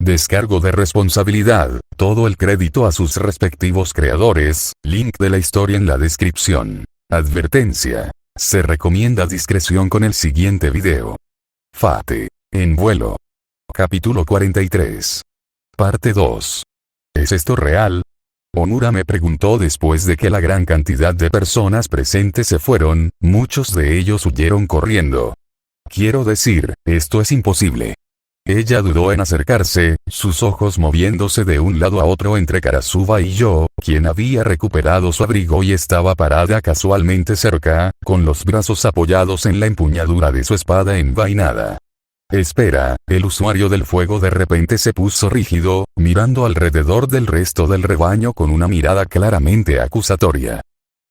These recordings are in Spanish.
Descargo de responsabilidad, todo el crédito a sus respectivos creadores, link de la historia en la descripción. Advertencia. Se recomienda discreción con el siguiente video. Fate. En vuelo. Capítulo 43. Parte 2. ¿Es esto real? Onura me preguntó después de que la gran cantidad de personas presentes se fueron, muchos de ellos huyeron corriendo. Quiero decir, esto es imposible. Ella dudó en acercarse, sus ojos moviéndose de un lado a otro entre Karasuba y yo, quien había recuperado su abrigo y estaba parada casualmente cerca, con los brazos apoyados en la empuñadura de su espada envainada. Espera, el usuario del fuego de repente se puso rígido, mirando alrededor del resto del rebaño con una mirada claramente acusatoria.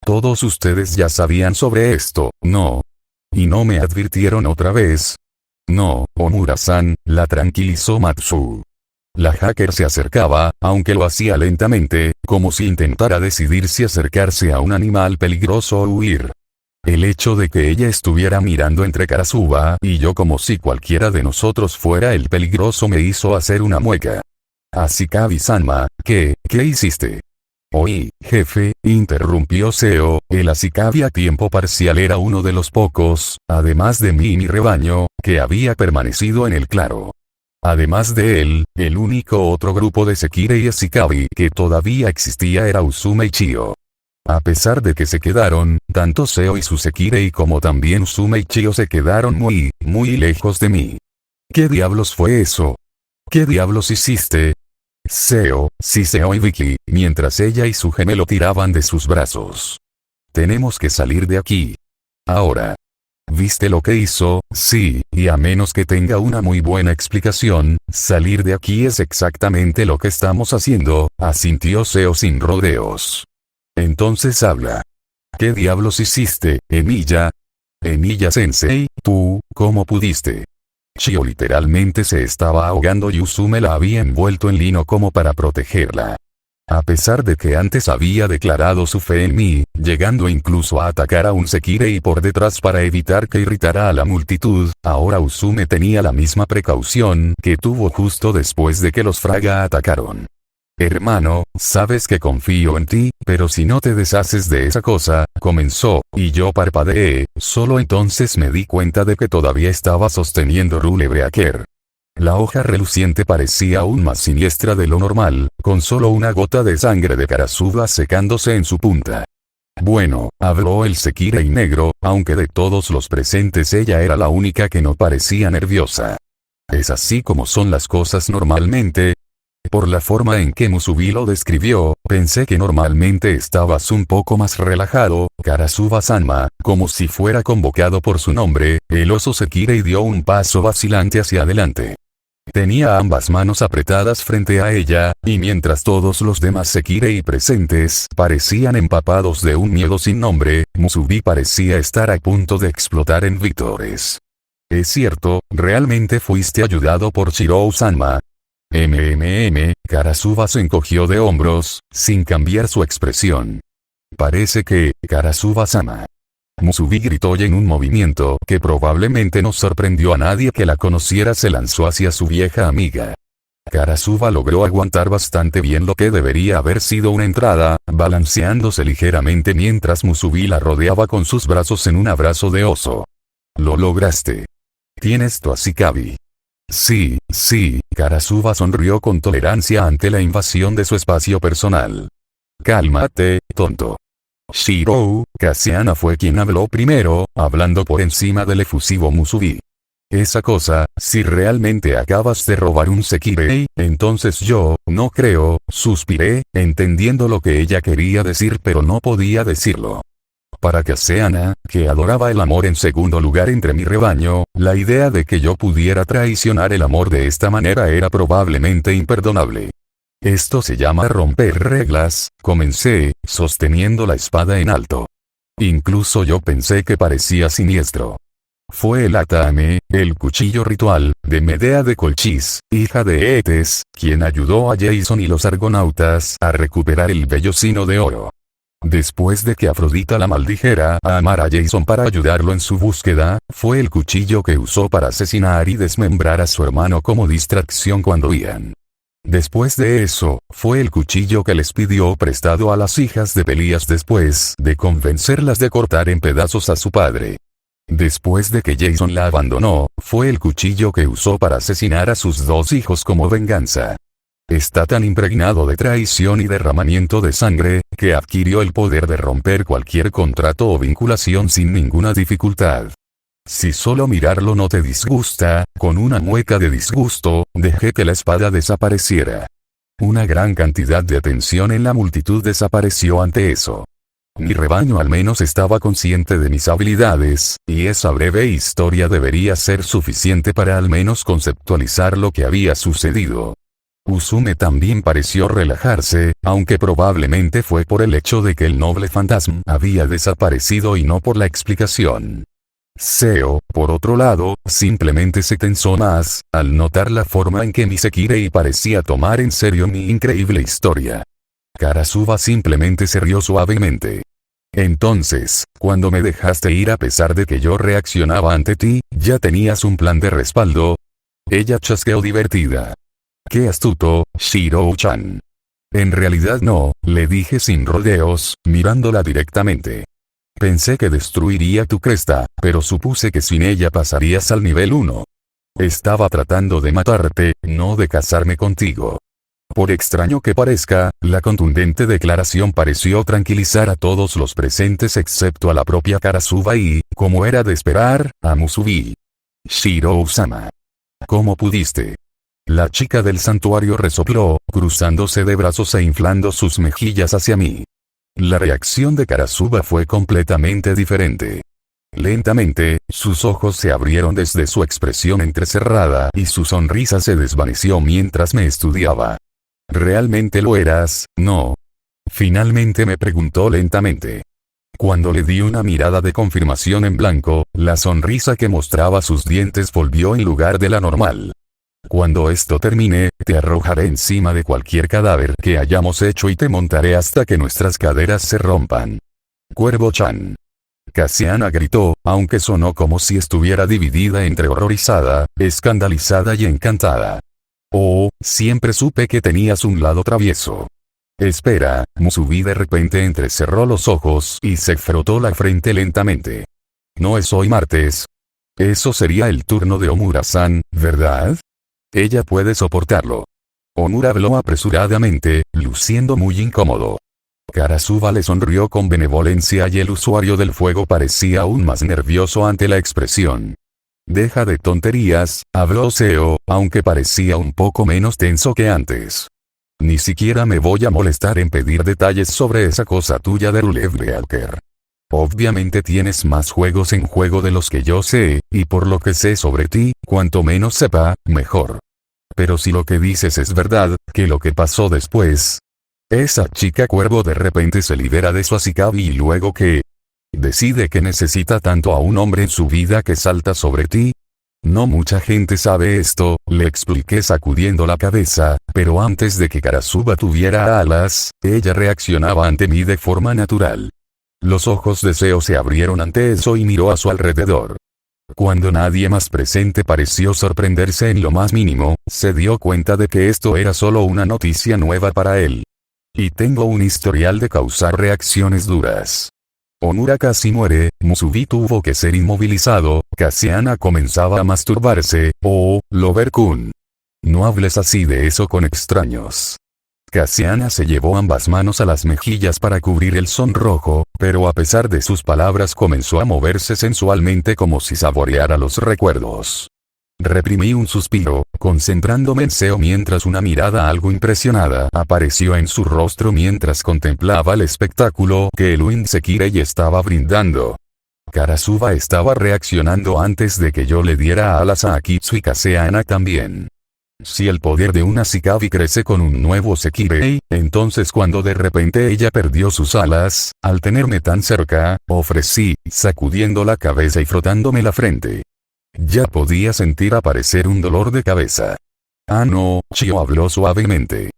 Todos ustedes ya sabían sobre esto, ¿no? ¿Y no me advirtieron otra vez? No, Onura-san, la tranquilizó Matsu. La hacker se acercaba, aunque lo hacía lentamente, como si intentara decidir si acercarse a un animal peligroso o huir. El hecho de que ella estuviera mirando entre Karasuba y yo como si cualquiera de nosotros fuera el peligroso me hizo hacer una mueca. Ashikabi-sama, ¿qué hiciste? Oí, jefe, interrumpió Seo, el Ashikabi a tiempo parcial era uno de los pocos, además de mí y mi rebaño, que había permanecido en el claro. Además de él, el único otro grupo de Sekirei Ashikabi que todavía existía era Usume y Chio. A pesar de que se quedaron, tanto Seo y su Sekirei como también Usume y Chio se quedaron muy lejos de mí. ¿Qué diablos fue eso? ¿Qué diablos hiciste? Seo y Vicky, mientras ella y su gemelo tiraban de sus brazos. Tenemos que salir de aquí. Ahora. ¿Viste lo que hizo? Sí, y a menos que tenga una muy buena explicación, salir de aquí es exactamente lo que estamos haciendo, asintió Seo sin rodeos. Entonces habla. ¿Qué diablos hiciste, Emiya? Emiya-sensei, ¿tú, cómo pudiste? Chio literalmente se estaba ahogando y Usume la había envuelto en lino como para protegerla. A pesar de que antes había declarado su fe en mí, llegando incluso a atacar a un Sekirei por detrás para evitar que irritara a la multitud, ahora Usume tenía la misma precaución que tuvo justo después de que los Fraga atacaron. Hermano, sabes que confío en ti, pero si no te deshaces de esa cosa, comenzó, y yo parpadeé, solo entonces me di cuenta de que todavía estaba sosteniendo Rule Breaker. La hoja reluciente parecía aún más siniestra de lo normal, con solo una gota de sangre de Karasuba secándose en su punta. Bueno, habló el Sekirei negro, aunque de todos los presentes ella era la única que no parecía nerviosa. ¿Es así como son las cosas normalmente? Por la forma en que Musubi lo describió, pensé que normalmente estabas un poco más relajado, Karasuba-sama, como si fuera convocado por su nombre. El oso Sekirei dio un paso vacilante hacia adelante. Tenía ambas manos apretadas frente a ella, y mientras todos los demás Sekirei presentes parecían empapados de un miedo sin nombre, Musubi parecía estar a punto de explotar en vítores. Es cierto, realmente fuiste ayudado por Shirou-sama. Karasuba se encogió de hombros, sin cambiar su expresión. Parece que, Karasuba-sama. Musubi gritó y en un movimiento que probablemente no sorprendió a nadie que la conociera se lanzó hacia su vieja amiga. Karasuba logró aguantar bastante bien lo que debería haber sido una entrada, balanceándose ligeramente mientras Musubi la rodeaba con sus brazos en un abrazo de oso. Lo lograste. Tienes tu Ashikabi. Sí, Karasuba sonrió con tolerancia ante la invasión de su espacio personal. Cálmate, tonto. Shirou, Kasiana fue quien habló primero, hablando por encima del efusivo Musubi. Esa cosa, si realmente acabas de robar un Sekirei, entonces yo, no creo, suspiré, entendiendo lo que ella quería decir pero no podía decirlo. Para Kasiana, que adoraba el amor en segundo lugar entre mi rebaño, la idea de que yo pudiera traicionar el amor de esta manera era probablemente imperdonable. Esto se llama romper reglas, comencé, sosteniendo la espada en alto. Incluso yo pensé que parecía siniestro. Fue el Atame, el cuchillo ritual, de Medea de Colchis, hija de Eetes, quien ayudó a Jason y los argonautas a recuperar el vellocino de oro. Después de que Afrodita la maldijera a amar a Jason para ayudarlo en su búsqueda, fue el cuchillo que usó para asesinar y desmembrar a su hermano como distracción cuando huían. Después de eso, fue el cuchillo que les pidió prestado a las hijas de Pelías después de convencerlas de cortar en pedazos a su padre. Después de que Jason la abandonó, fue el cuchillo que usó para asesinar a sus dos hijos como venganza. Está tan impregnado de traición y derramamiento de sangre, que adquirió el poder de romper cualquier contrato o vinculación sin ninguna dificultad. Si solo mirarlo no te disgusta, con una mueca de disgusto, dejé que la espada desapareciera. Una gran cantidad de atención en la multitud desapareció ante eso. Mi rebaño al menos estaba consciente de mis habilidades, y esa breve historia debería ser suficiente para al menos conceptualizar lo que había sucedido. Usume también pareció relajarse, aunque probablemente fue por el hecho de que el noble fantasma había desaparecido y no por la explicación. Seo, por otro lado, simplemente se tensó más, al notar la forma en que mi Sekirei parecía tomar en serio mi increíble historia. Karasuba simplemente se rió suavemente. Entonces, cuando me dejaste ir a pesar de que yo reaccionaba ante ti, ¿ya tenías un plan de respaldo? Ella chasqueó divertida. ¡Qué astuto, Shirou-chan! En realidad no, le dije sin rodeos, mirándola directamente. Pensé que destruiría tu cresta, pero supuse que sin ella pasarías al nivel 1. Estaba tratando de matarte, no de casarme contigo. Por extraño que parezca, la contundente declaración pareció tranquilizar a todos los presentes excepto a la propia Karasuba y, como era de esperar, a Musubi. Shirou-sama. ¿Cómo pudiste? La chica del santuario resopló, cruzándose de brazos e inflando sus mejillas hacia mí. La reacción de Karasuba fue completamente diferente. Lentamente, sus ojos se abrieron desde su expresión entrecerrada y su sonrisa se desvaneció mientras me estudiaba. ¿Realmente lo eras, no? Finalmente me preguntó lentamente. Cuando le di una mirada de confirmación en blanco, la sonrisa que mostraba sus dientes volvió en lugar de la normal. Cuando esto termine, te arrojaré encima de cualquier cadáver que hayamos hecho y te montaré hasta que nuestras caderas se rompan. Cuervo-chan. Cassiana gritó, aunque sonó como si estuviera dividida entre horrorizada, escandalizada y encantada. Oh, siempre supe que tenías un lado travieso. Espera, Musubi de repente entrecerró los ojos y se frotó la frente lentamente. No es hoy martes. Eso sería el turno de Omura-san, ¿verdad? Ella puede soportarlo. Omura habló apresuradamente, luciendo muy incómodo. Karasuba le sonrió con benevolencia y el usuario del fuego parecía aún más nervioso ante la expresión. Deja de tonterías, habló Seo, aunque parecía un poco menos tenso que antes. Ni siquiera me voy a molestar en pedir detalles sobre esa cosa tuya de Rulebreaker. Obviamente tienes más juegos en juego de los que yo sé, y por lo que sé sobre ti, cuanto menos sepa, mejor. Pero si lo que dices es verdad, ¿qué lo que pasó después? Esa chica cuervo de repente se libera de su Asikabi y luego que decide que necesita tanto a un hombre en su vida que salta sobre ti. No mucha gente sabe esto, le expliqué sacudiendo la cabeza, pero antes de que Karasuba tuviera alas, ella reaccionaba ante mí de forma natural. Los ojos de Seo se abrieron ante eso y miró a su alrededor. Cuando nadie más presente pareció sorprenderse en lo más mínimo, se dio cuenta de que esto era solo una noticia nueva para él. Y tengo un historial de causar reacciones duras. Omura casi muere, Musubi tuvo que ser inmovilizado, Cassiana comenzaba a masturbarse, Lover-kun. No hables así de eso con extraños. Cassiana se llevó ambas manos a las mejillas para cubrir el sonrojo, pero a pesar de sus palabras comenzó a moverse sensualmente como si saboreara los recuerdos. Reprimí un suspiro, concentrándome en Seo mientras una mirada algo impresionada apareció en su rostro mientras contemplaba el espectáculo que el Wind Sekirei estaba brindando. Karasuba estaba reaccionando antes de que yo le diera alas a Akitsu y Cassiana también. Si el poder de una Asikabi crece con un nuevo Sekirei, entonces cuando de repente ella perdió sus alas, al tenerme tan cerca, ofrecí, sacudiendo la cabeza y frotándome la frente. Ya podía sentir aparecer un dolor de cabeza. Ah no, Chio habló suavemente.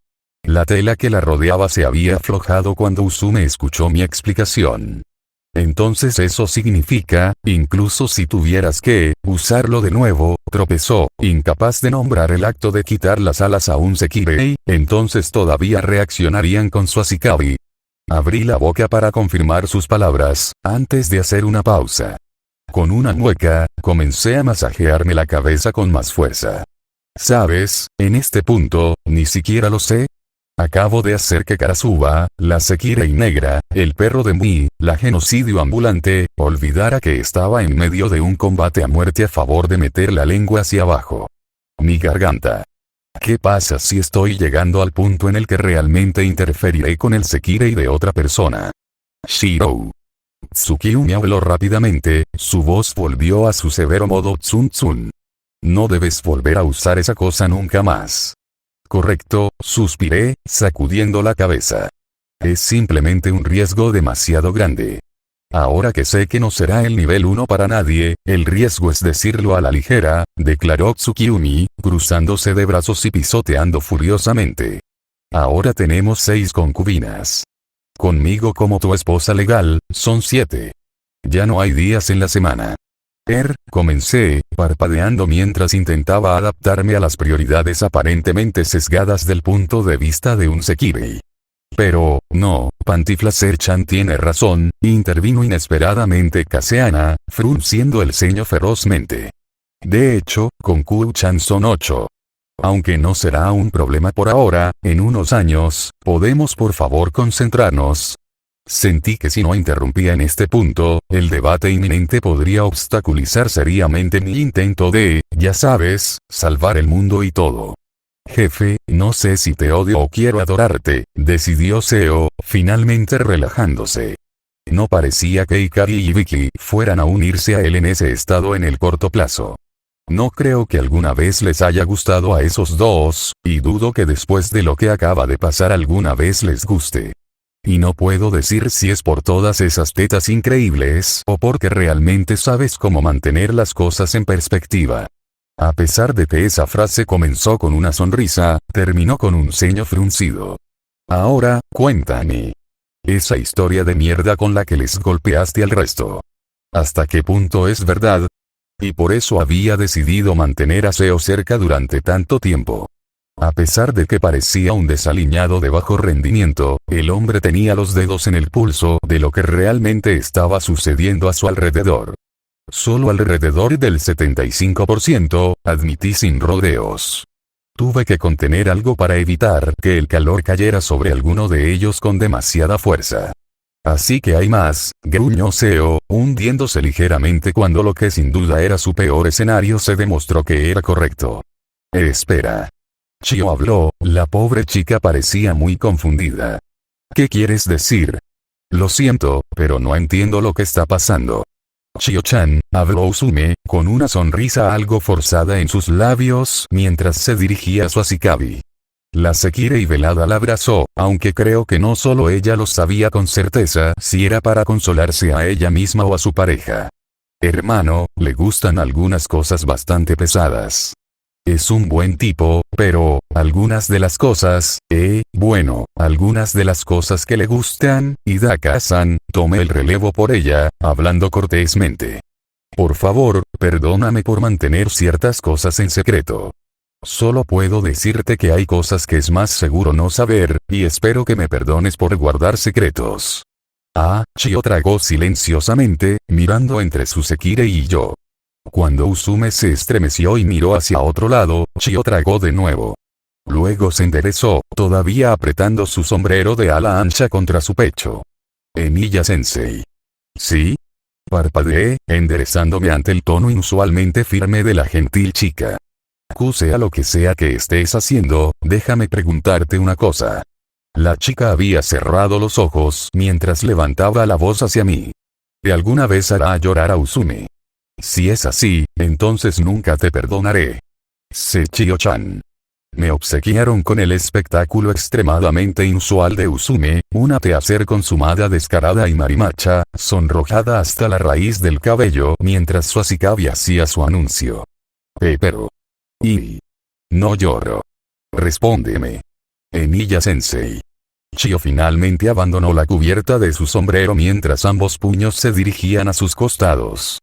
La tela que la rodeaba se había aflojado cuando Usume escuchó mi explicación. Entonces eso significa, incluso si tuvieras que usarlo de nuevo, tropezó, incapaz de nombrar el acto de quitar las alas a un Sekirei, entonces todavía reaccionarían con su Ashikabi. Abrí la boca para confirmar sus palabras, antes de hacer una pausa. Con una mueca, comencé a masajearme la cabeza con más fuerza. ¿Sabes? En este punto, ni siquiera lo sé. Acabo de hacer que Karasuba, la Sekirei negra, el perro de Mii, la genocidio ambulante, olvidara que estaba en medio de un combate a muerte a favor de meter la lengua hacia abajo. Mi garganta. ¿Qué pasa si estoy llegando al punto en el que realmente interferiré con el Sekirei de otra persona? Shirou. Tsukiumi habló rápidamente, su voz volvió a su severo modo tsun tsun. No debes volver a usar esa cosa nunca más. Correcto, suspiré, sacudiendo la cabeza. Es simplemente un riesgo demasiado grande. Ahora que sé que no será el nivel 1 para nadie, el riesgo es decirlo a la ligera, declaró Tsukiumi, cruzándose de brazos y pisoteando furiosamente. Ahora tenemos 6 concubinas. Conmigo como tu esposa legal, son 7. Ya no hay días en la semana. Comencé, parpadeando mientras intentaba adaptarme a las prioridades aparentemente sesgadas del punto de vista de un Sekirei. Pero, no, Pantiflaser-chan tiene razón, intervino inesperadamente Kaseana, frunciendo el ceño ferozmente. De hecho, con Kuu-chan son 8. Aunque no será un problema por ahora, en unos años, ¿podemos por favor concentrarnos? Sentí que si no interrumpía en este punto, el debate inminente podría obstaculizar seriamente mi intento de, ya sabes, salvar el mundo y todo. Jefe, no sé si te odio o quiero adorarte, decidió Seo, finalmente relajándose. No parecía que Ikari y Vicky fueran a unirse a él en ese estado en el corto plazo. No creo que alguna vez les haya gustado a esos dos, y dudo que después de lo que acaba de pasar alguna vez les guste. Y no puedo decir si es por todas esas tetas increíbles o porque realmente sabes cómo mantener las cosas en perspectiva. A pesar de que esa frase comenzó con una sonrisa, terminó con un ceño fruncido. Ahora, cuéntame. Esa historia de mierda con la que les golpeaste al resto. ¿Hasta qué punto es verdad? Y por eso había decidido mantener a Seo cerca durante tanto tiempo. A pesar de que parecía un desaliñado de bajo rendimiento, el hombre tenía los dedos en el pulso de lo que realmente estaba sucediendo a su alrededor. Solo alrededor del 75%, admití sin rodeos. Tuve que contener algo para evitar que el calor cayera sobre alguno de ellos con demasiada fuerza. Así que hay más, gruñó Seo, hundiéndose ligeramente cuando lo que sin duda era su peor escenario se demostró que era correcto. Espera. Chio habló, la pobre chica parecía muy confundida. ¿Qué quieres decir? Lo siento, pero no entiendo lo que está pasando. Chio-chan, habló Usume, con una sonrisa algo forzada en sus labios mientras se dirigía a su Ashikabi. La Sekirei velada la abrazó, aunque creo que no solo ella lo sabía con certeza si era para consolarse a ella misma o a su pareja. Hermano, le gustan algunas cosas bastante pesadas. Es un buen tipo, pero, algunas de las cosas, algunas de las cosas que le gustan, Hidaka-san, tomé el relevo por ella, hablando cortésmente. Por favor, perdóname por mantener ciertas cosas en secreto. Solo puedo decirte que hay cosas que es más seguro no saber, y espero que me perdones por guardar secretos. Chio tragó silenciosamente, mirando entre su Sekirei y yo. Cuando Usume se estremeció y miró hacia otro lado, Chio tragó de nuevo. Luego se enderezó, todavía apretando su sombrero de ala ancha contra su pecho. Emiya-sensei. ¿Sí? Parpadeé, enderezándome ante el tono inusualmente firme de la gentil chica. Sea lo que sea que estés haciendo, déjame preguntarte una cosa. La chica había cerrado los ojos mientras levantaba la voz hacia mí. ¿De alguna vez hará llorar a Usume? Si es así, entonces nunca te perdonaré. Chio-chan. Me obsequiaron con el espectáculo extremadamente inusual de Usume, una teaser consumada descarada y marimacha, sonrojada hasta la raíz del cabello mientras su Ashikabi hacía su anuncio. Pero. No lloro. Respóndeme. Emiya-sensei. Chio finalmente abandonó la cubierta de su sombrero mientras ambos puños se dirigían a sus costados.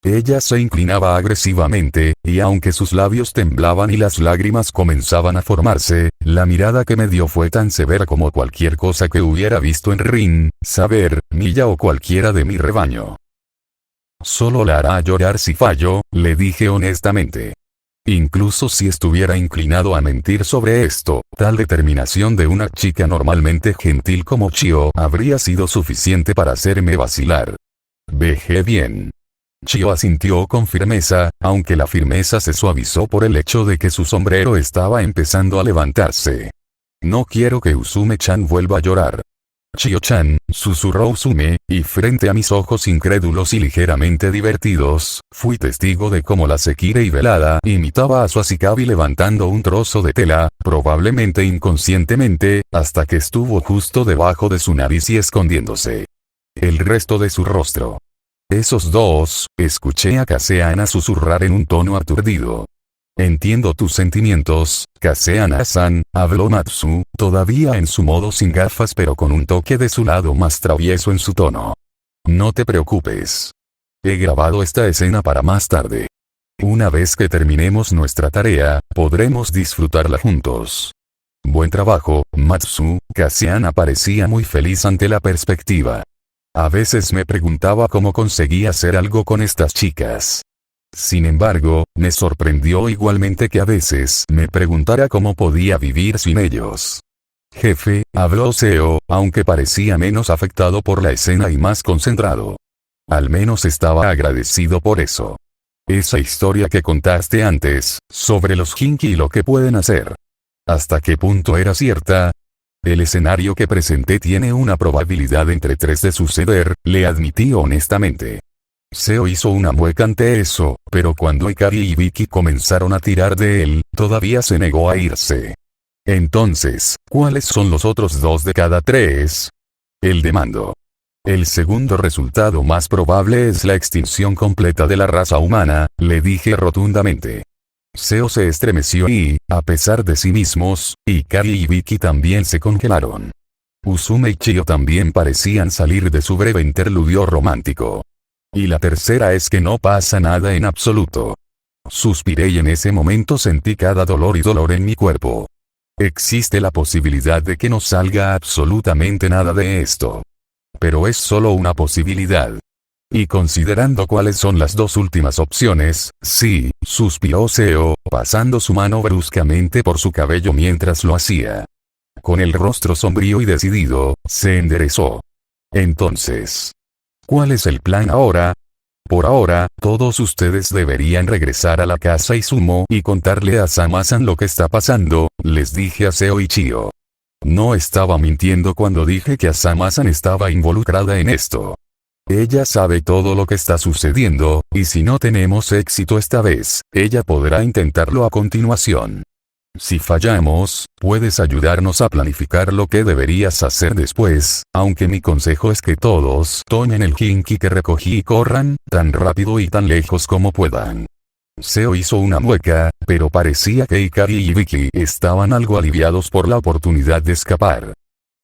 Ella se inclinaba agresivamente, y aunque sus labios temblaban y las lágrimas comenzaban a formarse, la mirada que me dio fue tan severa como cualquier cosa que hubiera visto en Rin, Saber, Milla o cualquiera de mi rebaño. Solo la hará llorar si fallo, le dije honestamente. Incluso si estuviera inclinado a mentir sobre esto, tal determinación de una chica normalmente gentil como Chio habría sido suficiente para hacerme vacilar. Vejé bien. Chio asintió con firmeza, aunque la firmeza se suavizó por el hecho de que su sombrero estaba empezando a levantarse. No quiero que Usume-chan vuelva a llorar. Chio-chan, susurró Usume, y frente a mis ojos incrédulos y ligeramente divertidos, fui testigo de cómo la Sekirei y velada imitaba a su Asikabi levantando un trozo de tela, probablemente inconscientemente, hasta que estuvo justo debajo de su nariz y escondiéndose el resto de su rostro. Esos dos, escuché a Kaseana susurrar en un tono aturdido. Entiendo tus sentimientos, Kaseana-san, habló Matsu, todavía en su modo sin gafas pero con un toque de su lado más travieso en su tono. No te preocupes. He grabado esta escena para más tarde. Una vez que terminemos nuestra tarea, podremos disfrutarla juntos. Buen trabajo, Matsu. Kaseana parecía muy feliz ante la perspectiva. A veces me preguntaba cómo conseguía hacer algo con estas chicas. Sin embargo, me sorprendió igualmente que a veces me preguntara cómo podía vivir sin ellos. Jefe, habló Seo, aunque parecía menos afectado por la escena y más concentrado. Al menos estaba agradecido por eso. Esa historia que contaste antes, sobre los Hinky y lo que pueden hacer. ¿Hasta qué punto era cierta? El escenario que presenté tiene una probabilidad entre 3 de suceder, le admití honestamente. Seo hizo una mueca ante eso, pero cuando Ikari y Vicky comenzaron a tirar de él, todavía se negó a irse. Entonces, ¿cuáles son los otros 2 de cada 3? El demandó. El segundo resultado más probable es la extinción completa de la raza humana, le dije rotundamente. Seo se estremeció y, a pesar de sí mismos, Ikari y Vicky también se congelaron. Usume y Chio también parecían salir de su breve interludio romántico. Y la tercera es que no pasa nada en absoluto. Suspiré y en ese momento sentí cada dolor y dolor en mi cuerpo. Existe la posibilidad de que no salga absolutamente nada de esto. Pero es solo una posibilidad. Y considerando cuáles son las 2 últimas opciones, sí, suspiró Seo, pasando su mano bruscamente por su cabello mientras lo hacía. Con el rostro sombrío y decidido, se enderezó. Entonces, ¿cuál es el plan ahora? Por ahora, todos ustedes deberían regresar a la casa Izumo y contarle a Sama-san lo que está pasando, les dije a Seo y Chio. No estaba mintiendo cuando dije que Sama-san estaba involucrada en esto. Ella sabe todo lo que está sucediendo, y si no tenemos éxito esta vez, ella podrá intentarlo a continuación. Si fallamos, puedes ayudarnos a planificar lo que deberías hacer después, aunque mi consejo es que todos tomen el Hinky que recogí y corran, tan rápido y tan lejos como puedan. Seo hizo una mueca, pero parecía que Ikari y Vicky estaban algo aliviados por la oportunidad de escapar.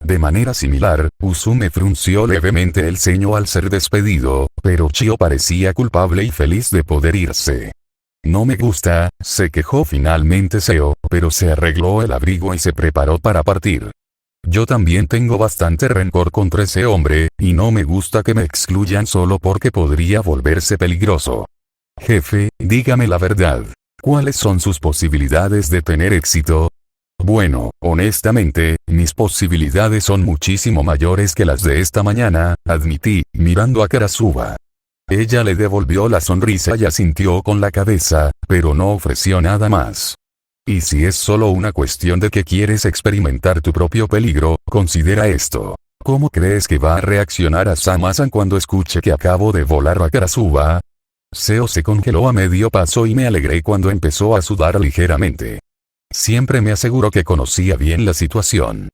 De manera similar, Usume frunció levemente el ceño al ser despedido, pero Chio parecía culpable y feliz de poder irse. No me gusta, se quejó finalmente Seo, pero se arregló el abrigo y se preparó para partir. Yo también tengo bastante rencor contra ese hombre, y no me gusta que me excluyan solo porque podría volverse peligroso. Jefe, dígame la verdad. ¿Cuáles son sus posibilidades de tener éxito? Bueno, honestamente, mis posibilidades son muchísimo mayores que las de esta mañana, admití, mirando a Karasuba. Ella le devolvió la sonrisa y asintió con la cabeza, pero no ofreció nada más. Y si es solo una cuestión de que quieres experimentar tu propio peligro, considera esto. ¿Cómo crees que va a reaccionar a Sama-san cuando escuche que acabo de volar a Karasuba? Seo se congeló a medio paso y me alegré cuando empezó a sudar ligeramente. Siempre me aseguró que conocía bien la situación.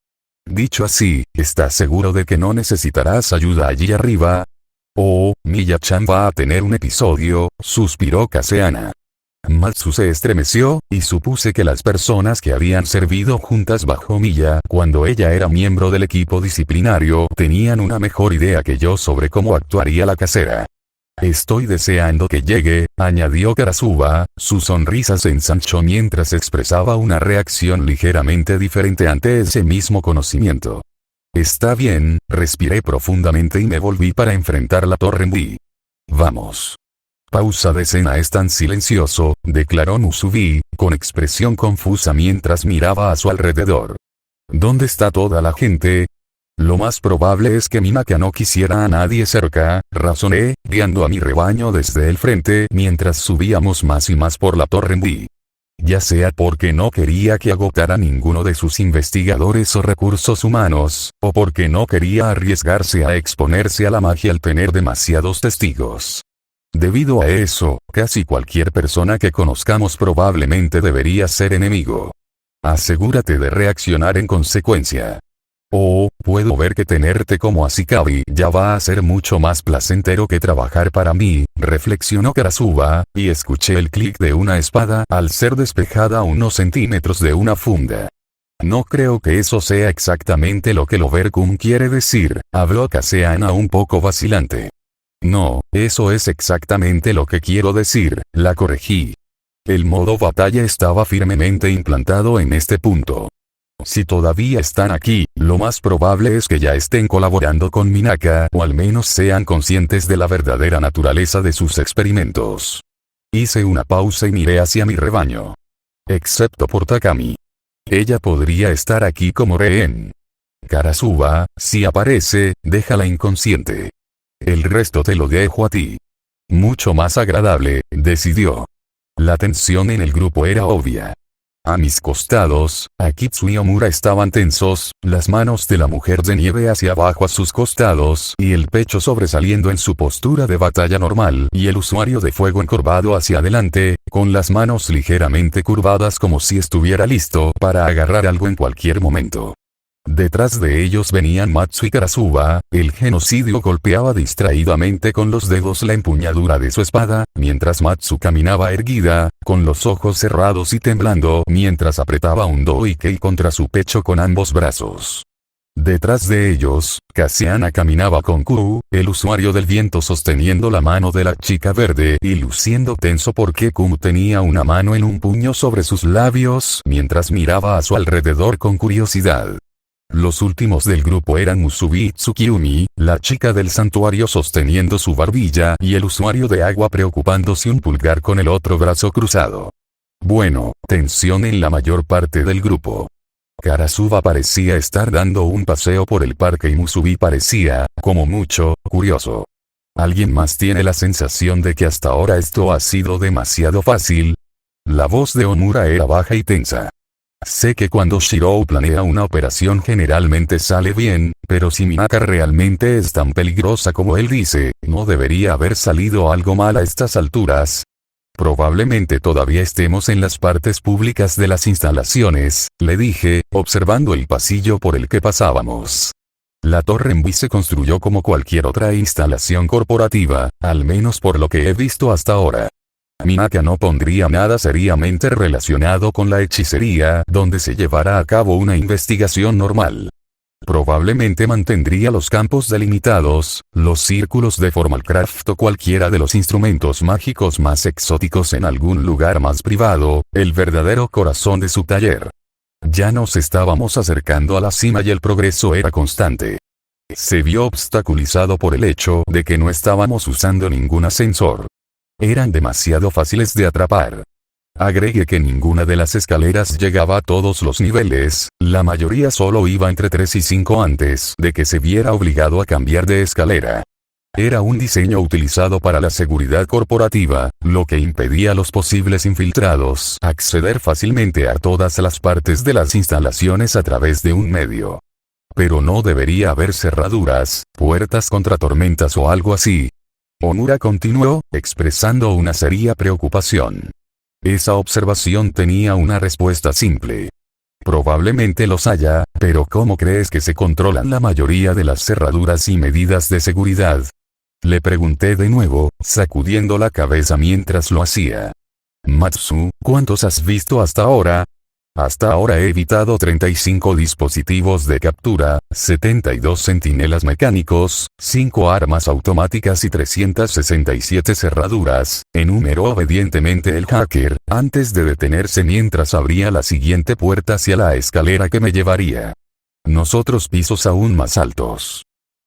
Dicho así, ¿estás seguro de que no necesitarás ayuda allí arriba? Oh, Miya-chan va a tener un episodio, suspiró Kaseana. Matsu se estremeció, y supuse que las personas que habían servido juntas bajo Miya cuando ella era miembro del equipo disciplinario tenían una mejor idea que yo sobre cómo actuaría la casera. Estoy deseando que llegue, añadió Karasuba, su sonrisa se ensanchó mientras expresaba una reacción ligeramente diferente ante ese mismo conocimiento. Está bien, respiré profundamente y me volví para enfrentar la torre Mbi. Vamos. Pausa de escena. Es tan silencioso, declaró Musubi, con expresión confusa mientras miraba a su alrededor. ¿Dónde está toda la gente? Lo más probable es que Minaka no quisiera a nadie cerca, razoné, guiando a mi rebaño desde el frente mientras subíamos más y más por la torre Mbi. Ya sea porque no quería que agotara ninguno de sus investigadores o recursos humanos, o porque no quería arriesgarse a exponerse a la magia al tener demasiados testigos. Debido a eso, casi cualquier persona que conozcamos probablemente debería ser enemigo. Asegúrate de reaccionar en consecuencia. Oh, puedo ver que tenerte como Ashikabi ya va a ser mucho más placentero que trabajar para mí, reflexionó Karasuba, y escuché el clic de una espada al ser despejada a unos centímetros de una funda. No creo que eso sea exactamente lo que Lover-kun quiere decir, habló Kaseana un poco vacilante. No, eso es exactamente lo que quiero decir, la corregí. El modo batalla estaba firmemente implantado en este punto. Si todavía están aquí, lo más probable es que ya estén colaborando con Minaka o al menos sean conscientes de la verdadera naturaleza de sus experimentos. Hice una pausa y miré hacia mi rebaño. Excepto por Takami. Ella podría estar aquí como rehén. Karasuba, si aparece, déjala inconsciente. El resto te lo dejo a ti. Mucho más agradable, decidió. La tensión en el grupo era obvia. A mis costados, Akitsu y Omura estaban tensos, las manos de la mujer de nieve hacia abajo a sus costados y el pecho sobresaliendo en su postura de batalla normal y el usuario de fuego encorvado hacia adelante, con las manos ligeramente curvadas como si estuviera listo para agarrar algo en cualquier momento. Detrás de ellos venían Matsu y Karasuba, el genocidio golpeaba distraídamente con los dedos la empuñadura de su espada, mientras Matsu caminaba erguida, con los ojos cerrados y temblando mientras apretaba un doikei contra su pecho con ambos brazos. Detrás de ellos, Kaseana caminaba con Kuru, el usuario del viento sosteniendo la mano de la chica verde y luciendo tenso porque Kuru tenía una mano en un puño sobre sus labios mientras miraba a su alrededor con curiosidad. Los últimos del grupo eran Musubi y Tsukiyumi, la chica del santuario sosteniendo su barbilla y el usuario de agua preocupándose un pulgar con el otro brazo cruzado. Bueno, tensión en la mayor parte del grupo. Karasuba parecía estar dando un paseo por el parque y Musubi parecía, como mucho, curioso. ¿Alguien más tiene la sensación de que hasta ahora esto ha sido demasiado fácil? La voz de Omura era baja y tensa. Sé que cuando Shirou planea una operación generalmente sale bien, pero si Minaka realmente es tan peligrosa como él dice, ¿no debería haber salido algo mal a estas alturas? Probablemente todavía estemos en las partes públicas de las instalaciones, le dije, observando el pasillo por el que pasábamos. La torre Mbi se construyó como cualquier otra instalación corporativa, al menos por lo que he visto hasta ahora. Minaka no pondría nada seriamente relacionado con la hechicería donde se llevará a cabo una investigación normal. Probablemente mantendría los campos delimitados, los círculos de Formalcraft o cualquiera de los instrumentos mágicos más exóticos en algún lugar más privado, el verdadero corazón de su taller. Ya nos estábamos acercando a la cima y el progreso era constante. Se vio obstaculizado por el hecho de que no estábamos usando ningún ascensor. Eran demasiado fáciles de atrapar. Agregué que ninguna de las escaleras llegaba a todos los niveles, la mayoría solo iba entre 3 y 5 antes de que se viera obligado a cambiar de escalera. Era un diseño utilizado para la seguridad corporativa, lo que impedía a los posibles infiltrados acceder fácilmente a todas las partes de las instalaciones a través de un medio. Pero no debería haber cerraduras, puertas contra tormentas o algo así. Omura continuó, expresando una seria preocupación. Esa observación tenía una respuesta simple. Probablemente los haya, pero ¿cómo crees que se controlan la mayoría de las cerraduras y medidas de seguridad? Le pregunté de nuevo, sacudiendo la cabeza mientras lo hacía. Matsu, ¿cuántos has visto hasta ahora? Hasta ahora he evitado 35 dispositivos de captura, 72 centinelas mecánicos, 5 armas automáticas y 367 cerraduras, enumeró obedientemente el hacker, antes de detenerse mientras abría la siguiente puerta hacia la escalera que me llevaría. Nosotros pisos aún más altos.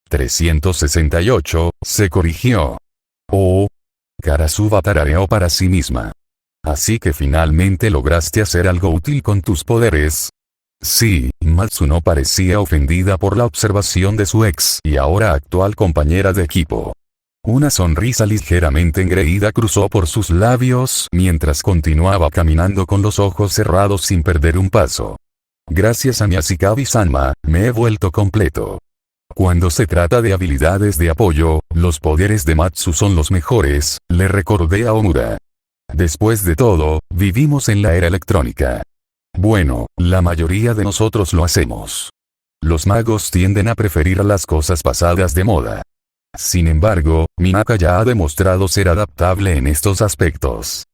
368, se corrigió. Oh. Karasuba tarareó para sí misma. Así que finalmente lograste hacer algo útil con tus poderes. Sí, Matsuno parecía ofendida por la observación de su ex y ahora actual compañera de equipo. Una sonrisa ligeramente engreída cruzó por sus labios mientras continuaba caminando con los ojos cerrados sin perder un paso. Gracias a Miyashikawa-sama, me he vuelto completo. Cuando se trata de habilidades de apoyo, los poderes de Matsu son los mejores, le recordé a Omura. Después de todo, vivimos en la era electrónica. Bueno, la mayoría de nosotros lo hacemos. Los magos tienden a preferir las cosas pasadas de moda. Sin embargo, Minaka ya ha demostrado ser adaptable en estos aspectos.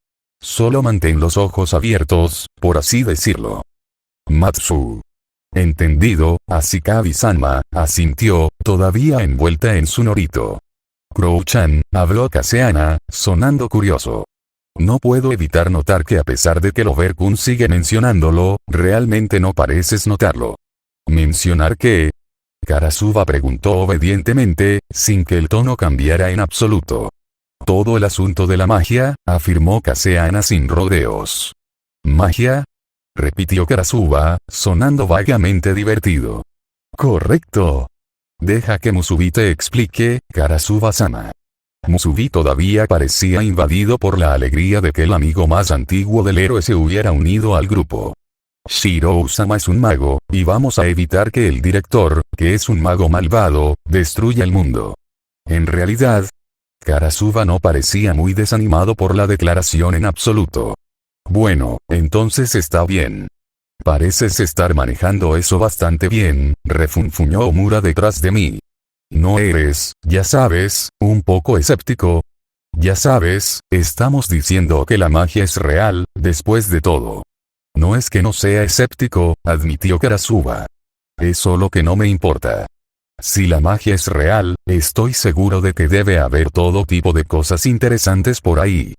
Solo mantén los ojos abiertos, por así decirlo. Matsu. Entendido, Ashikawa-sama, asintió, todavía envuelta en su norito. Crow-chan, habló Kaseana, sonando curioso. No puedo evitar notar que a pesar de que Lover-kun sigue mencionándolo, realmente no pareces notarlo. ¿Mencionar qué? Karasuba preguntó obedientemente, sin que el tono cambiara en absoluto. Todo el asunto de la magia, afirmó Kaseana sin rodeos. ¿Magia? Repitió Karasuba, sonando vagamente divertido. Correcto. Deja que Musubi te explique, Karasuba-sama. Musubi todavía parecía invadido por la alegría de que el amigo más antiguo del héroe se hubiera unido al grupo. Shirou-sama es un mago, y vamos a evitar que el director, que es un mago malvado, destruya el mundo. En realidad, Karasuba no parecía muy desanimado por la declaración en absoluto. Bueno, entonces está bien. Pareces estar manejando eso bastante bien, refunfuñó Omura detrás de mí. ¿No eres, ya sabes, un poco escéptico? Ya sabes, estamos diciendo que la magia es real, después de todo. No es que no sea escéptico, admitió Karasuba. Es solo que no me importa. Si la magia es real, estoy seguro de que debe haber todo tipo de cosas interesantes por ahí.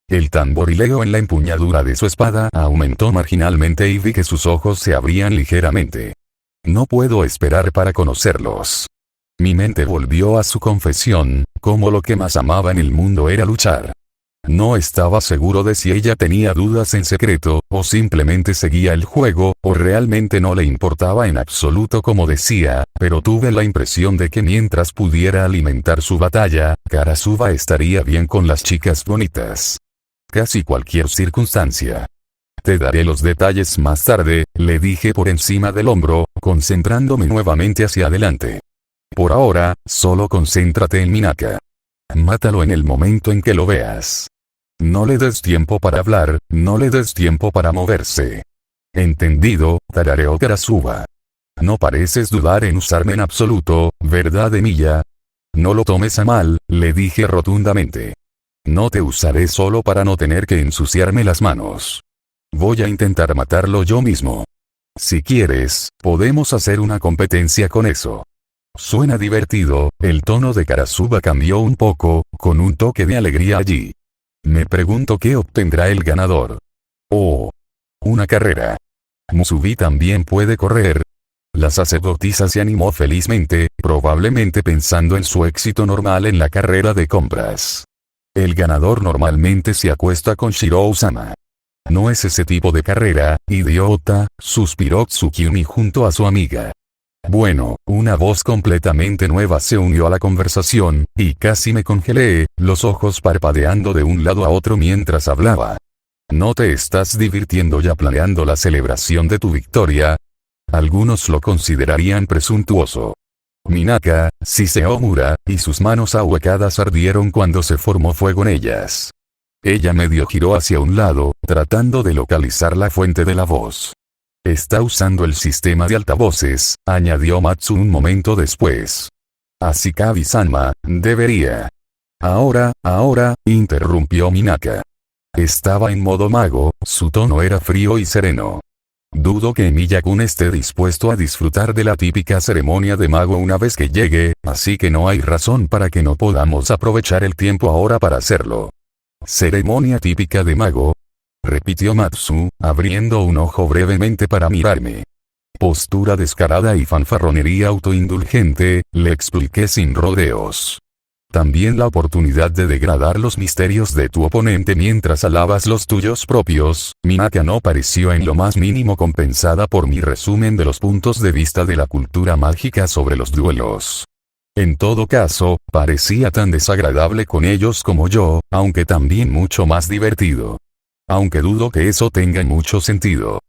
El tamborileo en la empuñadura de su espada aumentó marginalmente y vi que sus ojos se abrían ligeramente. No puedo esperar para conocerlos. Mi mente volvió a su confesión, como lo que más amaba en el mundo era luchar. No estaba seguro de si ella tenía dudas en secreto, o simplemente seguía el juego, o realmente no le importaba en absoluto como decía, pero tuve la impresión de que mientras pudiera alimentar su batalla, Karasuba estaría bien con las chicas bonitas. Casi cualquier circunstancia. Te daré los detalles más tarde, le dije por encima del hombro, concentrándome nuevamente hacia adelante. Por ahora, solo concéntrate en Minaka. Mátalo en el momento en que lo veas. No le des tiempo para hablar, no le des tiempo para moverse. Entendido, tarareó Karasuba. No pareces dudar en usarme en absoluto, ¿verdad, Emilia? No lo tomes a mal, le dije rotundamente. No te usaré solo para no tener que ensuciarme las manos. Voy a intentar matarlo yo mismo. Si quieres, podemos hacer una competencia con eso. Suena divertido, el tono de Karasuba cambió un poco, con un toque de alegría allí. Me pregunto qué obtendrá el ganador. Oh. Una carrera. Musubi también puede correr. La sacerdotisa se animó felizmente, probablemente pensando en su éxito normal en la carrera de compras. El ganador normalmente se acuesta con Shirou-sama. No es ese tipo de carrera, idiota, suspiró Tsukimi junto a su amiga. Bueno, una voz completamente nueva se unió a la conversación, y casi me congelé, los ojos parpadeando de un lado a otro mientras hablaba. ¿No te estás divirtiendo ya planeando la celebración de tu victoria? Algunos lo considerarían presuntuoso. Minaka, siseó Omura, y sus manos ahuecadas ardieron cuando se formó fuego en ellas. Ella medio giró hacia un lado, tratando de localizar la fuente de la voz. Está usando el sistema de altavoces, añadió Matsu un momento después. Ashikawa-sama, debería. Ahora, interrumpió Minaka. Estaba en modo mago, su tono era frío y sereno. Dudo que Miyakun esté dispuesto a disfrutar de la típica ceremonia de mago una vez que llegue, así que no hay razón para que no podamos aprovechar el tiempo ahora para hacerlo. ¿Ceremonia típica de mago?, repitió Matsu, abriendo un ojo brevemente para mirarme. Postura descarada y fanfarronería autoindulgente, le expliqué sin rodeos. También la oportunidad de degradar los misterios de tu oponente mientras alabas los tuyos propios. Minaka no pareció en lo más mínimo compensada por mi resumen de los puntos de vista de la cultura mágica sobre los duelos. En todo caso, parecía tan desagradable con ellos como yo, aunque también mucho más divertido. Aunque dudo que eso tenga mucho sentido.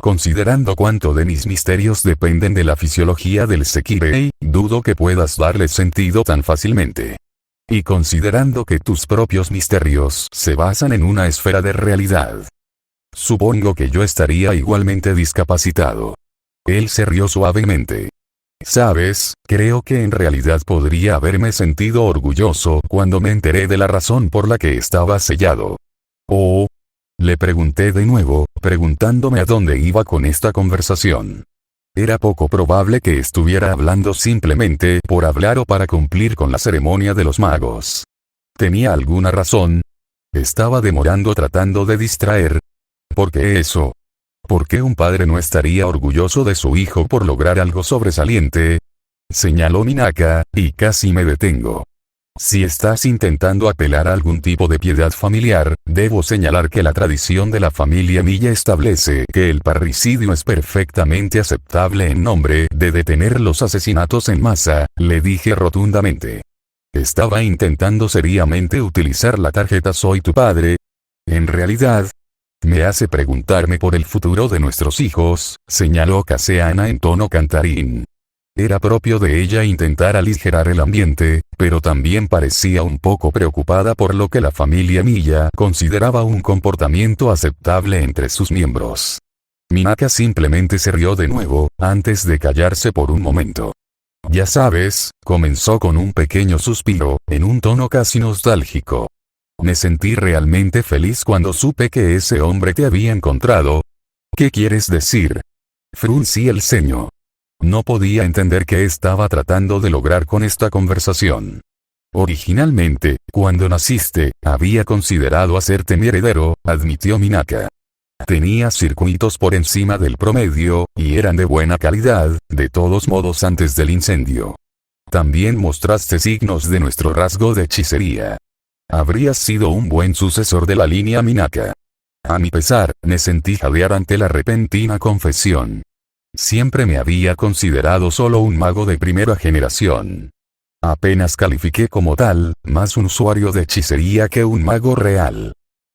Considerando cuánto de mis misterios dependen de la fisiología del Sekirei, dudo que puedas darle sentido tan fácilmente. Y considerando que tus propios misterios se basan en una esfera de realidad, supongo que yo estaría igualmente discapacitado. Él se rió suavemente. Sabes, creo que en realidad podría haberme sentido orgulloso cuando me enteré de la razón por la que estaba sellado. Oh. Le pregunté de nuevo, preguntándome a dónde iba con esta conversación. Era poco probable que estuviera hablando simplemente por hablar o para cumplir con la ceremonia de los magos. ¿Tenía alguna razón? Estaba demorando tratando de distraer. ¿Por qué eso? ¿Por qué un padre no estaría orgulloso de su hijo por lograr algo sobresaliente? Señaló Minaka, y casi me detengo. Si estás intentando apelar a algún tipo de piedad familiar, debo señalar que la tradición de la familia Miya establece que el parricidio es perfectamente aceptable en nombre de detener los asesinatos en masa, le dije rotundamente. Estaba intentando seriamente utilizar la tarjeta "Soy tu padre". En realidad, me hace preguntarme por el futuro de nuestros hijos, señaló Kaseana en tono cantarín. Era propio de ella intentar aligerar el ambiente, pero también parecía un poco preocupada por lo que la familia Miya consideraba un comportamiento aceptable entre sus miembros. Minaka simplemente se rió de nuevo, antes de callarse por un momento. Ya sabes, comenzó con un pequeño suspiro, en un tono casi nostálgico. Me sentí realmente feliz cuando supe que ese hombre te había encontrado. ¿Qué quieres decir? Fruncí el ceño. No podía entender qué estaba tratando de lograr con esta conversación. Originalmente, cuando naciste, había considerado hacerte mi heredero, admitió Minaka. Tenías circuitos por encima del promedio, y eran de buena calidad, de todos modos antes del incendio. También mostraste signos de nuestro rasgo de hechicería. Habrías sido un buen sucesor de la línea Minaka. A mi pesar, me sentí jadear ante la repentina confesión. Siempre me había considerado solo un mago de primera generación. Apenas califiqué como tal, más un usuario de hechicería que un mago real.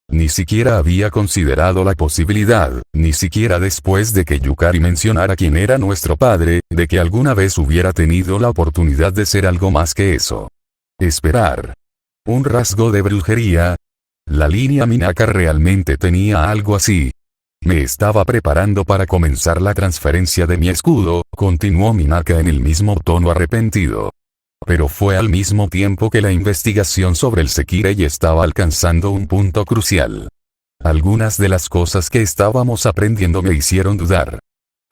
Ni siquiera había considerado la posibilidad, ni siquiera después de que Yukari mencionara quién era nuestro padre, de que alguna vez hubiera tenido la oportunidad de ser algo más que eso. Esperar. ¿Un rasgo de brujería? La línea Minaka realmente tenía algo así. Me estaba preparando para comenzar la transferencia de mi escudo, continuó Minaka en el mismo tono arrepentido. Pero fue al mismo tiempo que la investigación sobre el Sekirei estaba alcanzando un punto crucial. Algunas de las cosas que estábamos aprendiendo me hicieron dudar.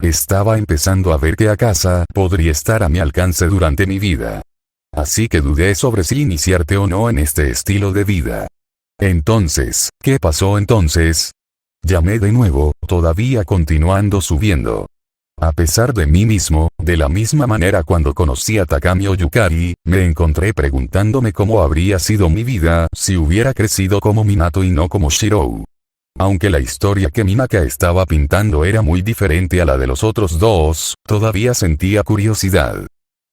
Estaba empezando a ver que Akasa podría estar a mi alcance durante mi vida. Así que dudé sobre si iniciarte o no en este estilo de vida. Entonces, ¿qué pasó entonces? Llamé de nuevo, todavía continuando subiendo. A pesar de mí mismo, de la misma manera cuando conocí a Takami o Yukari, me encontré preguntándome cómo habría sido mi vida si hubiera crecido como Minato y no como Shirou. Aunque la historia que Minaka estaba pintando era muy diferente a la de los otros dos, todavía sentía curiosidad.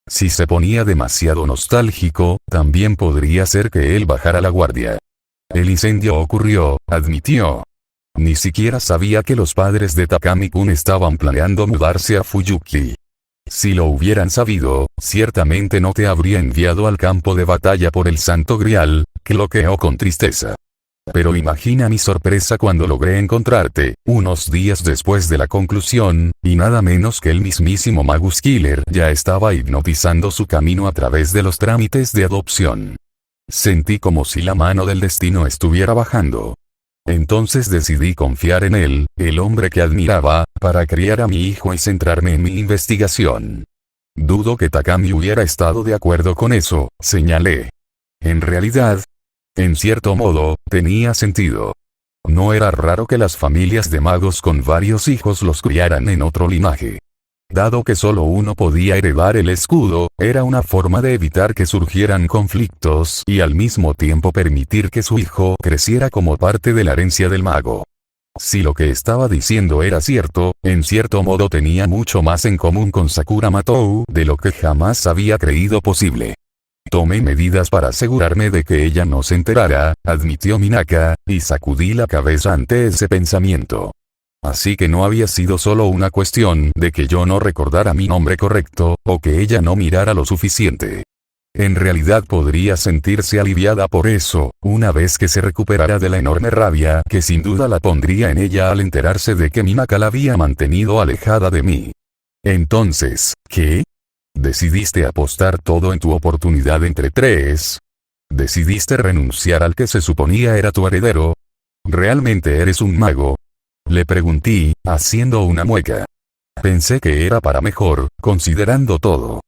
Si se ponía demasiado nostálgico, también podría ser que él bajara la guardia. El incendio ocurrió, admitió. Ni siquiera sabía que los padres de Takami-kun estaban planeando mudarse a Fuyuki. Si lo hubieran sabido, ciertamente no te habría enviado al campo de batalla por el Santo Grial, cloqueó con tristeza. Pero imagina mi sorpresa cuando logré encontrarte, unos días después de la conclusión, y nada menos que el mismísimo Magus Killer ya estaba hipnotizando su camino a través de los trámites de adopción. Sentí como si la mano del destino estuviera bajando. Entonces decidí confiar en él, el hombre que admiraba, para criar a mi hijo y centrarme en mi investigación. Dudo que Takami hubiera estado de acuerdo con eso, señalé. En realidad, en cierto modo, tenía sentido. No era raro que las familias de magos con varios hijos los criaran en otro linaje. Dado que solo uno podía heredar el escudo, era una forma de evitar que surgieran conflictos y al mismo tiempo permitir que su hijo creciera como parte de la herencia del mago. Si lo que estaba diciendo era cierto, en cierto modo tenía mucho más en común con Sakura Matou de lo que jamás había creído posible. Tomé medidas para asegurarme de que ella no se enterara, admitió Minaka, y sacudí la cabeza ante ese pensamiento. Así que no había sido solo una cuestión de que yo no recordara mi nombre correcto, o que ella no mirara lo suficiente. En realidad podría sentirse aliviada por eso, una vez que se recuperara de la enorme rabia que sin duda la pondría en ella al enterarse de que Minaka la había mantenido alejada de mí. Entonces, ¿qué? ¿Decidiste apostar todo en tu oportunidad entre tres? ¿Decidiste renunciar al que se suponía era tu heredero? ¿Realmente eres un mago? Le pregunté, haciendo una mueca. Pensé que era para mejor, considerando todo.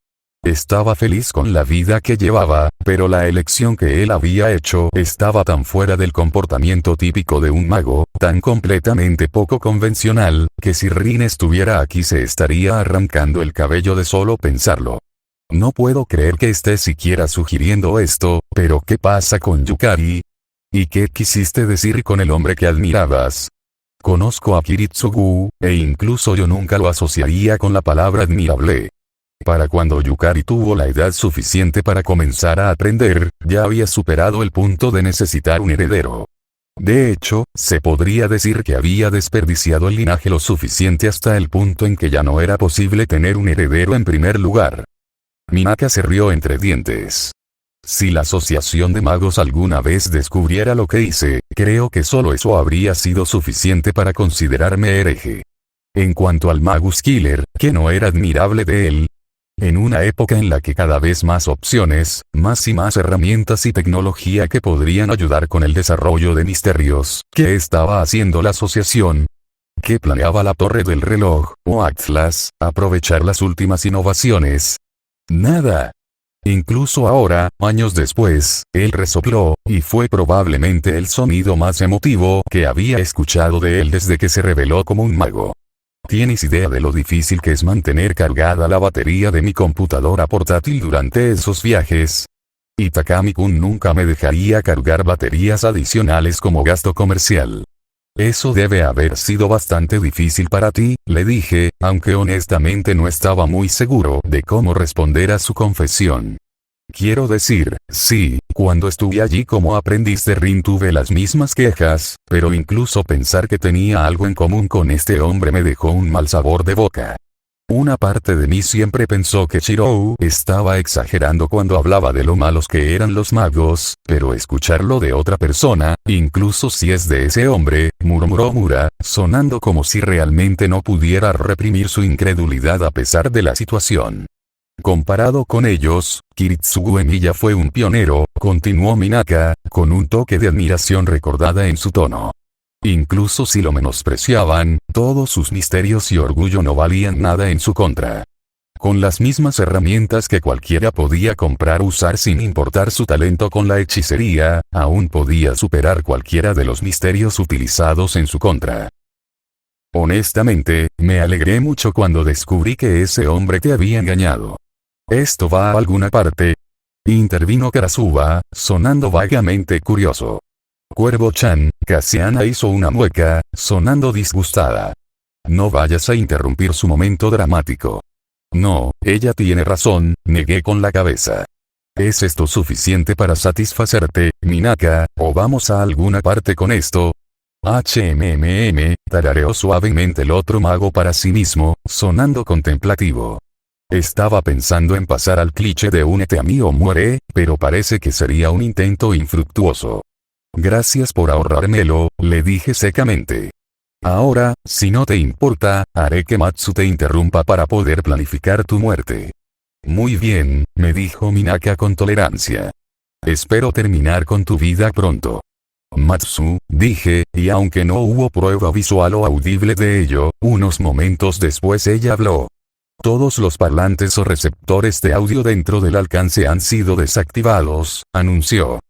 Estaba feliz con la vida que llevaba, pero la elección que él había hecho estaba tan fuera del comportamiento típico de un mago, tan completamente poco convencional, que si Rin estuviera aquí se estaría arrancando el cabello de solo pensarlo. No puedo creer que esté siquiera sugiriendo esto, pero ¿qué pasa con Yukari? ¿Y qué quisiste decir con el hombre que admirabas? Conozco a Kiritsugu, e incluso yo nunca lo asociaría con la palabra admirable. Para cuando Yukari tuvo la edad suficiente para comenzar a aprender, ya había superado el punto de necesitar un heredero. De hecho, se podría decir que había desperdiciado el linaje lo suficiente hasta el punto en que ya no era posible tener un heredero en primer lugar. Minaka se rió entre dientes. Si la asociación de magos alguna vez descubriera lo que hice, creo que solo eso habría sido suficiente para considerarme hereje. En cuanto al Magus Killer, que no era admirable de él, en una época en la que cada vez más opciones, más y más herramientas y tecnología que podrían ayudar con el desarrollo de misterios, ¿qué estaba haciendo la asociación? ¿Qué planeaba la Torre del Reloj, o Atlas, aprovechar las últimas innovaciones? Nada. Incluso ahora, años después, él resopló, y fue probablemente el sonido más emotivo que había escuchado de él desde que se reveló como un mago. ¿Tienes idea de lo difícil que es mantener cargada la batería de mi computadora portátil durante esos viajes? Y Takami-kun nunca me dejaría cargar baterías adicionales como gasto comercial. Eso debe haber sido bastante difícil para ti, le dije, aunque honestamente no estaba muy seguro de cómo responder a su confesión. Quiero decir, sí, cuando estuve allí como aprendiz de Rin tuve las mismas quejas, pero incluso pensar que tenía algo en común con este hombre me dejó un mal sabor de boca. Una parte de mí siempre pensó que Shirou estaba exagerando cuando hablaba de lo malos que eran los magos, pero escucharlo de otra persona, incluso si es de ese hombre, murmuró Mura, sonando como si realmente no pudiera reprimir su incredulidad a pesar de la situación. Comparado con ellos, Kiritsugu Emiya fue un pionero, continuó Minaka, con un toque de admiración recordada en su tono. Incluso si lo menospreciaban, todos sus misterios y orgullo no valían nada en su contra. Con las mismas herramientas que cualquiera podía comprar o usar sin importar su talento con la hechicería, aún podía superar cualquiera de los misterios utilizados en su contra. Honestamente, me alegré mucho cuando descubrí que ese hombre te había engañado. ¿Esto va a alguna parte? Intervino Karasuba, sonando vagamente curioso. Cuervo-chan, Kasiana hizo una mueca, sonando disgustada. No vayas a interrumpir su momento dramático. No, ella tiene razón, negué con la cabeza. ¿Es esto suficiente para satisfacerte, Minaka, o vamos a alguna parte con esto? Tarareó suavemente el otro mago para sí mismo, sonando contemplativo. Estaba pensando en pasar al cliché de únete a mí o muere, pero parece que sería un intento infructuoso. Gracias por ahorrármelo, le dije secamente. Ahora, si no te importa, haré que Matsu te interrumpa para poder planificar tu muerte. Muy bien, me dijo Minaka con tolerancia. Espero terminar con tu vida pronto. Matsu, dije, y aunque no hubo prueba visual o audible de ello, unos momentos después ella habló. Todos los parlantes o receptores de audio dentro del alcance han sido desactivados, anunció.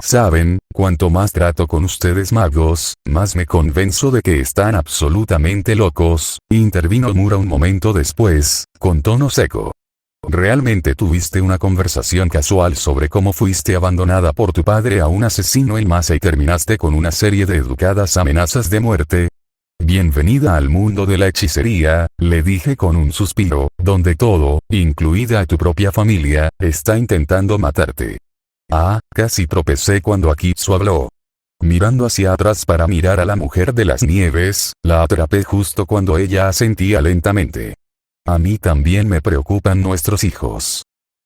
Saben, cuanto más trato con ustedes magos, más me convenzo de que están absolutamente locos, intervino Mura un momento después, con tono seco. ¿Realmente tuviste una conversación casual sobre cómo fuiste abandonada por tu padre a un asesino en masa y terminaste con una serie de educadas amenazas de muerte? Bienvenida al mundo de la hechicería, le dije con un suspiro, donde todo, incluida a tu propia familia, está intentando matarte. Ah, casi tropecé cuando Akitsu habló. Mirando hacia atrás para mirar a la mujer de las nieves, la atrapé justo cuando ella asentía lentamente. A mí también me preocupan nuestros hijos.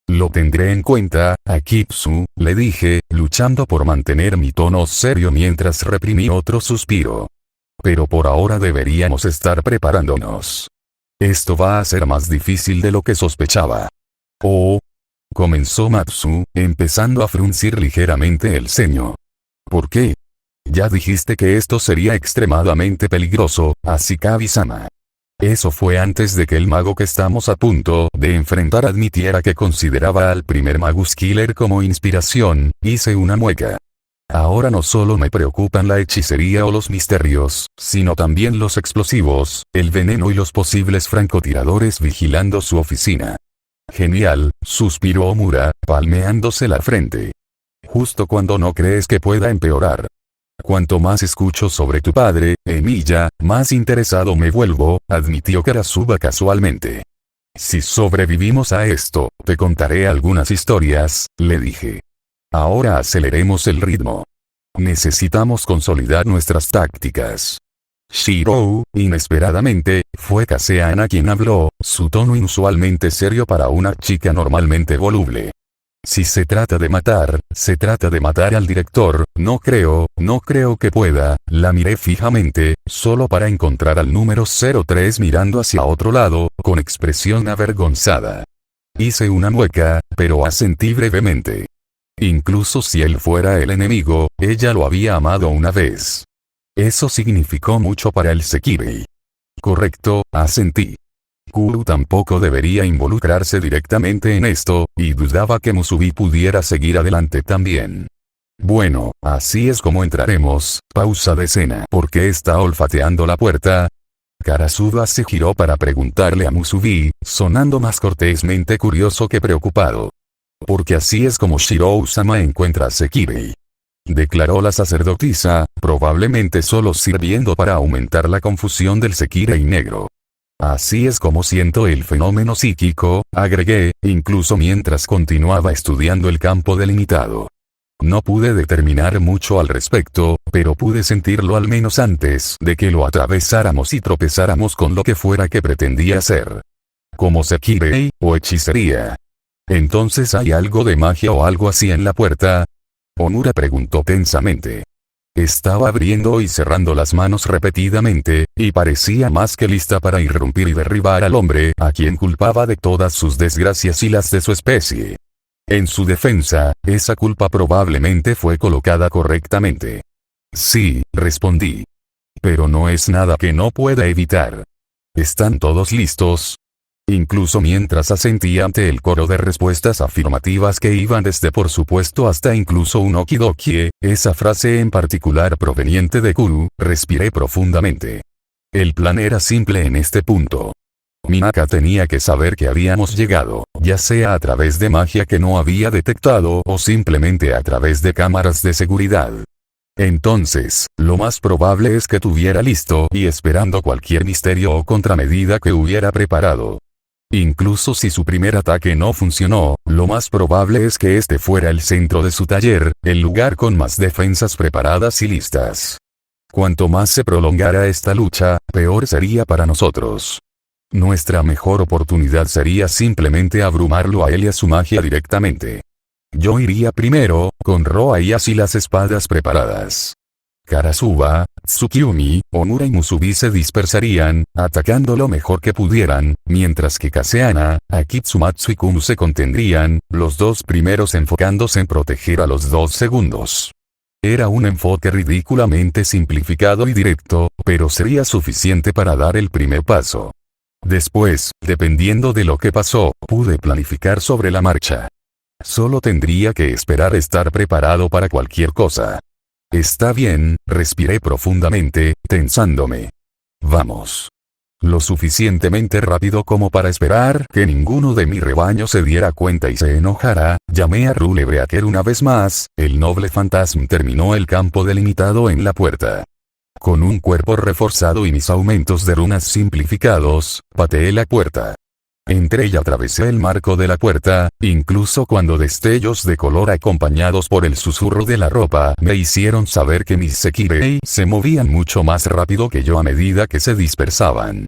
Lo tendré en cuenta, Akitsu, le dije, luchando por mantener mi tono serio mientras reprimí otro suspiro. Pero por ahora deberíamos estar preparándonos. Esto va a ser más difícil de lo que sospechaba. Oh. Comenzó Matsu, empezando a fruncir ligeramente el ceño. ¿Por qué? Ya dijiste que esto sería extremadamente peligroso, Ashikabi-sama. Eso fue antes de que el mago que estamos a punto de enfrentar admitiera que consideraba al primer Magus Killer como inspiración, hice una mueca. Ahora no solo me preocupan la hechicería o los misterios, sino también los explosivos, el veneno y los posibles francotiradores vigilando su oficina. Genial, suspiró Mura, palmeándose la frente. Justo cuando no crees que pueda empeorar. Cuanto más escucho sobre tu padre, Emilia, más interesado me vuelvo, admitió Karasuba casualmente. Si sobrevivimos a esto, te contaré algunas historias, le dije. Ahora aceleremos el ritmo. Necesitamos consolidar nuestras tácticas. Shirou, inesperadamente, fue Kaseana quien habló, su tono inusualmente serio para una chica normalmente voluble. Si se trata de matar al director, no creo que pueda, la miré fijamente, solo para encontrar al número 03 mirando hacia otro lado, con expresión avergonzada. Hice una mueca, pero asentí brevemente. Incluso si él fuera el enemigo, ella lo había amado una vez. Eso significó mucho para el Sekirei. Correcto, asentí. Kuru tampoco debería involucrarse directamente en esto, y dudaba que Musubi pudiera seguir adelante también. Bueno, así es como entraremos, pausa de escena. ¿Por qué está olfateando la puerta? Karasuba se giró para preguntarle a Musubi, sonando más cortésmente curioso que preocupado. Porque así es como Shirou-sama encuentra a Sekirei. Declaró la sacerdotisa, probablemente solo sirviendo para aumentar la confusión del Sekirei negro. Así es como siento el fenómeno psíquico, agregué, incluso mientras continuaba estudiando el campo delimitado. No pude determinar mucho al respecto, pero pude sentirlo al menos antes de que lo atravesáramos y tropezáramos con lo que fuera que pretendía ser. Como Sekirei, o hechicería. ¿Entonces hay algo de magia o algo así en la puerta? Omura preguntó tensamente. Estaba abriendo y cerrando las manos repetidamente, y parecía más que lista para irrumpir y derribar al hombre a quien culpaba de todas sus desgracias y las de su especie. En su defensa, esa culpa probablemente fue colocada correctamente. Sí, respondí. Pero no es nada que no pueda evitar. ¿Están todos listos? Incluso mientras asentía ante el coro de respuestas afirmativas que iban desde por supuesto hasta incluso un okidokie, esa frase en particular proveniente de Kuru, respiré profundamente. El plan era simple en este punto. Minaka tenía que saber que habíamos llegado, ya sea a través de magia que no había detectado o simplemente a través de cámaras de seguridad. Entonces, lo más probable es que estuviera listo y esperando cualquier misterio o contramedida que hubiera preparado. Incluso si su primer ataque no funcionó, lo más probable es que este fuera el centro de su taller, el lugar con más defensas preparadas y listas. Cuanto más se prolongara esta lucha, peor sería para nosotros. Nuestra mejor oportunidad sería simplemente abrumarlo a él y a su magia directamente. Yo iría primero, con Roa y así las espadas preparadas. Karasuba, Tsukiyomi, Omura y Musubi se dispersarían, atacando lo mejor que pudieran, mientras que Kaseana, Akitsumatsu y Kumu se contendrían, los dos primeros enfocándose en proteger a los dos segundos. Era un enfoque ridículamente simplificado y directo, pero sería suficiente para dar el primer paso. Después, dependiendo de lo que pasó, pude planificar sobre la marcha. Solo tendría que esperar estar preparado para cualquier cosa. Está bien, respiré profundamente, tensándome. Vamos. Lo suficientemente rápido como para esperar que ninguno de mi rebaño se diera cuenta y se enojara, llamé a Rule Breaker una vez más. El noble fantasma terminó el campo delimitado en la puerta. Con un cuerpo reforzado y mis aumentos de runas simplificados, pateé la puerta. Entré y atravesé el marco de la puerta, incluso cuando destellos de color acompañados por el susurro de la ropa me hicieron saber que mis Sekirei se movían mucho más rápido que yo a medida que se dispersaban.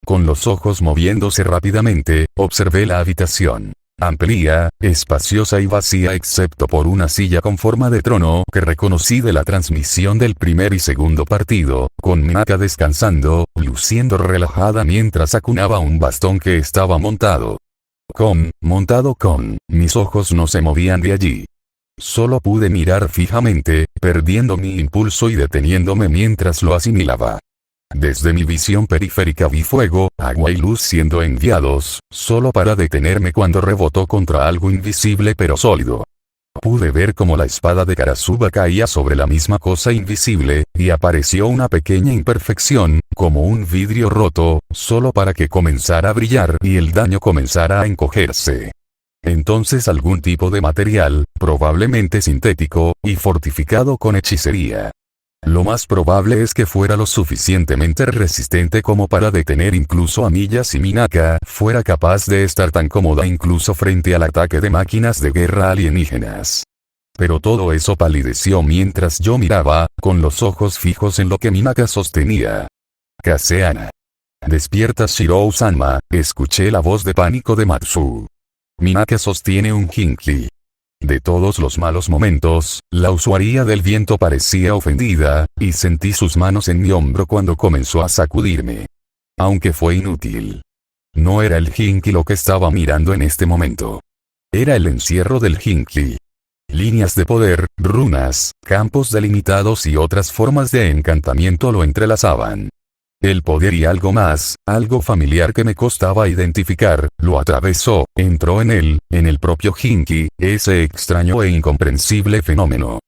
Con los ojos moviéndose rápidamente, observé la habitación. Amplia, espaciosa y vacía excepto por una silla con forma de trono que reconocí de la transmisión del primer y segundo partido, con Minaka descansando, luciendo relajada mientras acunaba un bastón que estaba montado. Mis ojos no se movían de allí. Solo pude mirar fijamente, perdiendo mi impulso y deteniéndome mientras lo asimilaba. Desde mi visión periférica vi fuego, agua y luz siendo enviados, solo para detenerme cuando rebotó contra algo invisible pero sólido. Pude ver cómo la espada de Karasuba caía sobre la misma cosa invisible, y apareció una pequeña imperfección, como un vidrio roto, solo para que comenzara a brillar y el daño comenzara a encogerse. Entonces algún tipo de material, probablemente sintético, y fortificado con hechicería. Lo más probable es que fuera lo suficientemente resistente como para detener incluso a Millas y Minaka fuera capaz de estar tan cómoda incluso frente al ataque de máquinas de guerra alienígenas. Pero todo eso palideció mientras yo miraba, con los ojos fijos en lo que Minaka sostenía. Kaseana. Despierta Shirou-sama, escuché la voz de pánico de Matsu. Minaka sostiene un Hinkly. De todos los malos momentos, la usuaria del viento parecía ofendida, y sentí sus manos en mi hombro cuando comenzó a sacudirme. Aunque fue inútil. No era el Hinkly lo que estaba mirando en este momento. Era el encierro del Hinkly. Líneas de poder, runas, campos delimitados y otras formas de encantamiento lo entrelazaban. El poder y algo más, algo familiar que me costaba identificar, lo atravesó, entró en el propio Hinkly, ese extraño e incomprensible fenómeno.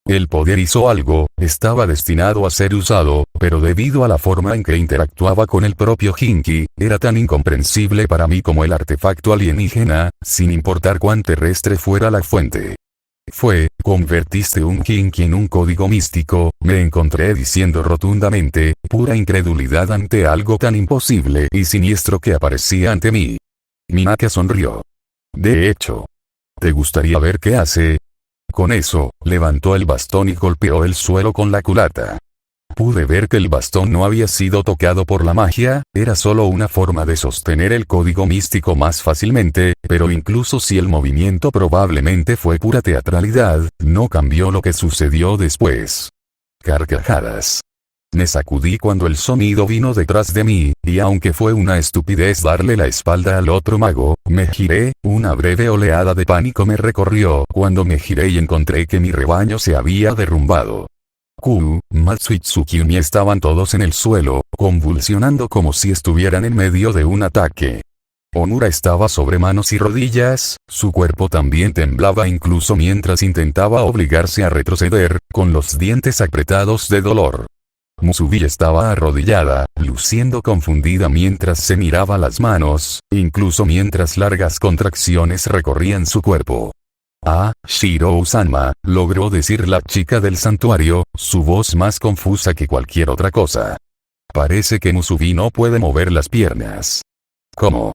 El poder hizo algo, estaba destinado a ser usado, pero debido a la forma en que interactuaba con el propio Hinkly, era tan incomprensible para mí como el artefacto alienígena, sin importar cuán terrestre fuera la fuente. Convertiste un Hinkly en un código místico, me encontré diciendo rotundamente, pura incredulidad ante algo tan imposible y siniestro que aparecía ante mí. Minaka sonrió. De hecho. ¿Te gustaría ver qué hace? Con eso, levantó el bastón y golpeó el suelo con la culata. Pude ver que el bastón no había sido tocado por la magia, era solo una forma de sostener el código místico más fácilmente, pero incluso si el movimiento probablemente fue pura teatralidad, no cambió lo que sucedió después. Carcajadas. Me sacudí cuando el sonido vino detrás de mí, y aunque fue una estupidez darle la espalda al otro mago, me giré, una breve oleada de pánico me recorrió cuando me giré y encontré que mi rebaño se había derrumbado. Matsu y Tsukimi estaban todos en el suelo, convulsionando como si estuvieran en medio de un ataque. Onura estaba sobre manos y rodillas, su cuerpo también temblaba incluso mientras intentaba obligarse a retroceder, con los dientes apretados de dolor. Musubi estaba arrodillada, luciendo confundida mientras se miraba las manos, incluso mientras largas contracciones recorrían su cuerpo. Shirou-sama, logró decir la chica del santuario, su voz más confusa que cualquier otra cosa. Parece que Musubi no puede mover las piernas. ¿Cómo?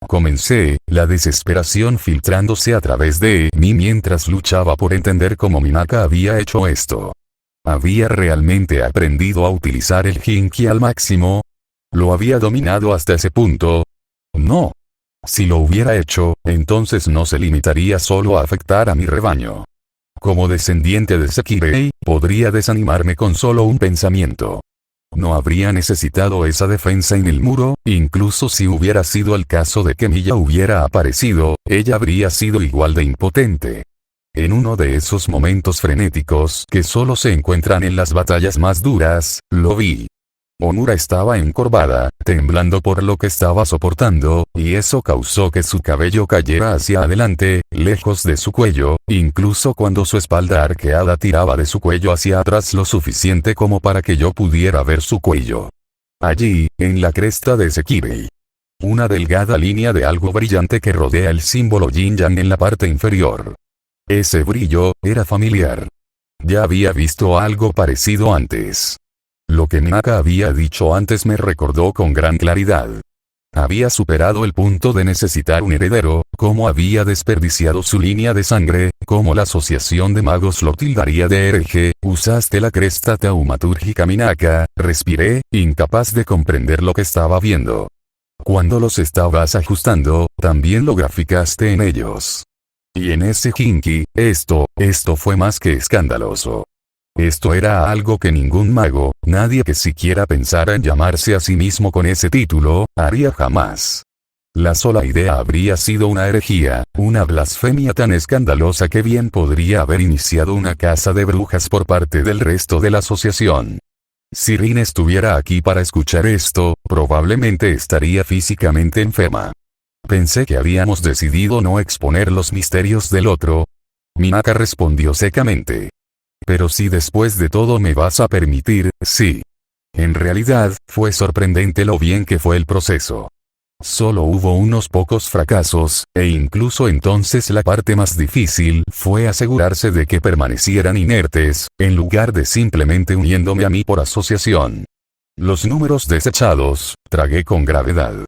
Comencé, la desesperación filtrándose a través de mí mientras luchaba por entender cómo Minaka había hecho esto. ¿Había realmente aprendido a utilizar el Hinkly al máximo? ¿Lo había dominado hasta ese punto? No. Si lo hubiera hecho, entonces no se limitaría solo a afectar a mi rebaño. Como descendiente de Sekirei, podría desanimarme con solo un pensamiento. No habría necesitado esa defensa en el muro, incluso si hubiera sido el caso de que Miya hubiera aparecido, ella habría sido igual de impotente. en uno de esos momentos frenéticos que solo se encuentran en las batallas más duras, lo vi. Omura estaba encorvada, temblando por lo que estaba soportando, y eso causó que su cabello cayera hacia adelante, lejos de su cuello, incluso cuando su espalda arqueada tiraba de su cuello hacia atrás lo suficiente como para que yo pudiera ver su cuello. Allí, en la cresta de Sekirei. Una delgada línea de algo brillante que rodea el símbolo yin-yang en la parte inferior. Ese brillo era familiar. Ya había visto algo parecido antes. Lo que Minaka había dicho antes me recordó con gran claridad. Había superado el punto de necesitar un heredero, cómo había desperdiciado su línea de sangre, cómo la asociación de magos lo tildaría de hereje. Usaste la cresta taumatúrgica Minaka, respiré, incapaz de comprender lo que estaba viendo. Cuando los estabas ajustando, también lo graficaste en ellos. Y en ese Jinki, esto fue más que escandaloso. Esto era algo que ningún mago, nadie que siquiera pensara en llamarse a sí mismo con ese título, haría jamás. La sola idea habría sido una herejía, una blasfemia tan escandalosa que bien podría haber iniciado una caza de brujas por parte del resto de la asociación. Si Rin estuviera aquí para escuchar esto, probablemente estaría físicamente enferma. Pensé que habíamos decidido no exponer los misterios del otro. Minaka respondió secamente. Pero si después de todo me vas a permitir, sí. En realidad, fue sorprendente lo bien que fue el proceso. Solo hubo unos pocos fracasos, e incluso entonces la parte más difícil fue asegurarse de que permanecieran inertes, en lugar de simplemente uniéndome a mí por asociación. Los números desechados, tragué con gravedad.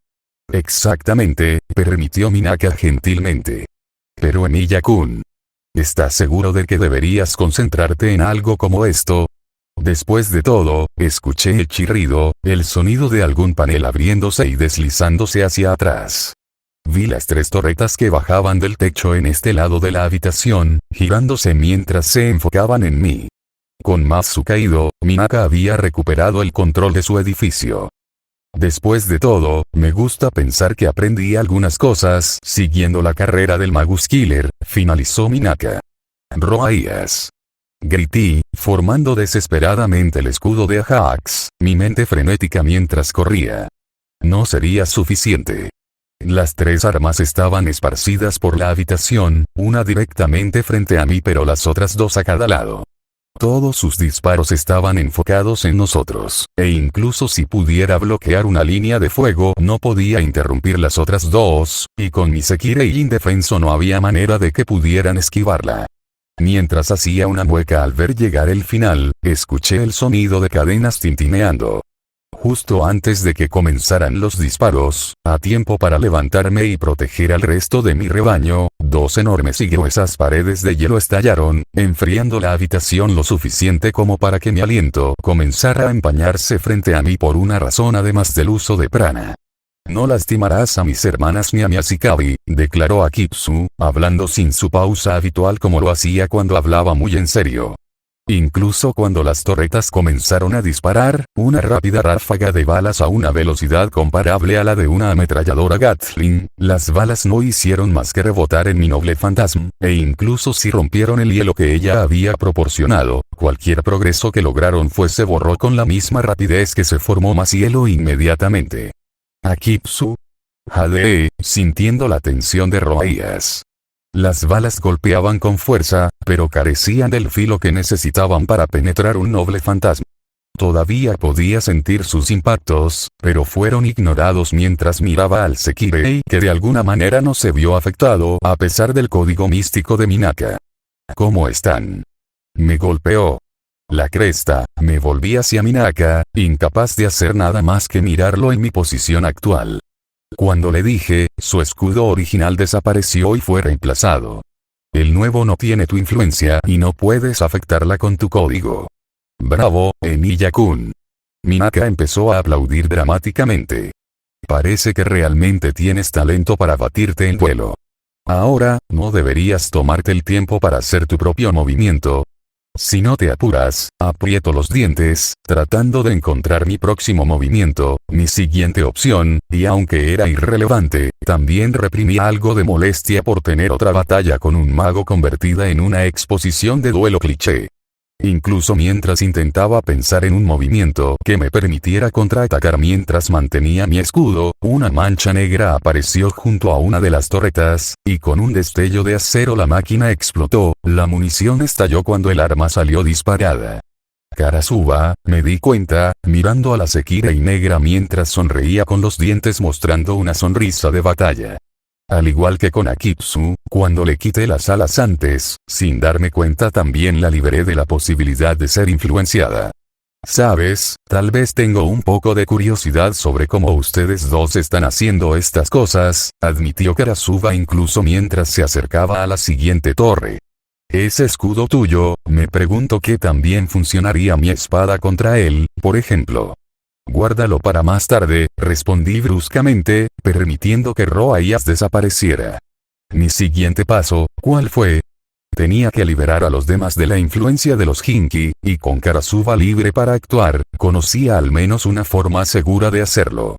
Exactamente, permitió Minaka gentilmente. Pero Emilia-kun, ¿estás seguro de que deberías concentrarte en algo como esto? Después de todo, escuché el chirrido, el sonido de algún panel abriéndose y deslizándose hacia atrás. Vi las 3 torretas que bajaban del techo en este lado de la habitación, girándose mientras se enfocaban en mí. Con Matsu caído, Minaka había recuperado el control de su edificio. Después de todo, me gusta pensar que aprendí algunas cosas siguiendo la carrera del Magus Killer, finalizó Minaka. Roaías. Grité, formando desesperadamente el escudo de Ajax, mi mente frenética mientras corría. No sería suficiente. Las 3 armas estaban esparcidas por la habitación, una directamente frente a mí pero las otras 2 a cada lado. Todos sus disparos estaban enfocados en nosotros, e incluso si pudiera bloquear una línea de fuego no podía interrumpir las otras 2, y con mi Sekirei indefenso no había manera de que pudieran esquivarla. Mientras hacía una mueca al ver llegar el final, escuché el sonido de cadenas tintineando. Justo antes de que comenzaran los disparos, a tiempo para levantarme y proteger al resto de mi rebaño, 2 enormes y gruesas paredes de hielo estallaron, enfriando la habitación lo suficiente como para que mi aliento comenzara a empañarse frente a mí por una razón además del uso de prana. No lastimarás a mis hermanas ni a mi Ashikabi, declaró Akitsu, hablando sin su pausa habitual como lo hacía cuando hablaba muy en serio. Incluso cuando las torretas comenzaron a disparar, una rápida ráfaga de balas a una velocidad comparable a la de una ametralladora Gatling, las balas no hicieron más que rebotar en mi noble fantasma, e incluso si rompieron el hielo que ella había proporcionado, cualquier progreso que lograron se borró con la misma rapidez que se formó más hielo inmediatamente. Akitsu. Jadeé, sintiendo la tensión de Roaías. Las balas golpeaban con fuerza, pero carecían del filo que necesitaban para penetrar un noble fantasma. Todavía podía sentir sus impactos, pero fueron ignorados mientras miraba al Sekirei que de alguna manera no se vio afectado a pesar del código místico de Minaka. ¿Cómo están? Me golpeó. La cresta, me volví hacia Minaka, incapaz de hacer nada más que mirarlo en mi posición actual. Cuando le dije, su escudo original desapareció y fue reemplazado. El nuevo no tiene tu influencia y no puedes afectarla con tu código. Bravo, Emilia-kun. Minaka empezó a aplaudir dramáticamente. Parece que realmente tienes talento para batirte en duelo. Ahora, ¿no deberías tomarte el tiempo para hacer tu propio movimiento? Si no te apuras, aprieto los dientes, tratando de encontrar mi próximo movimiento, mi siguiente opción, y aunque era irrelevante, también reprimí algo de molestia por tener otra batalla con un mago convertida en una exposición de duelo cliché. Incluso mientras intentaba pensar en un movimiento que me permitiera contraatacar mientras mantenía mi escudo, una mancha negra apareció junto a una de las torretas, y con un destello de acero la máquina explotó, la munición estalló cuando el arma salió disparada. Karasuba, me di cuenta, mirando a la Sekirei negra mientras sonreía con los dientes mostrando una sonrisa de batalla. Al igual que con Akitsu, cuando le quité las alas antes, sin darme cuenta también la liberé de la posibilidad de ser influenciada. Sabes, tal vez tengo un poco de curiosidad sobre cómo ustedes dos están haciendo estas cosas, admitió Karasuba incluso mientras se acercaba a la siguiente torre. Ese escudo tuyo, me pregunto qué también funcionaría mi espada contra él, por ejemplo. Guárdalo para más tarde, respondí bruscamente, permitiendo que Roaias desapareciera. Mi siguiente paso, ¿cuál fue? Tenía que liberar a los demás de la influencia de los Hinki, y con Karasuba libre para actuar, conocía al menos una forma segura de hacerlo.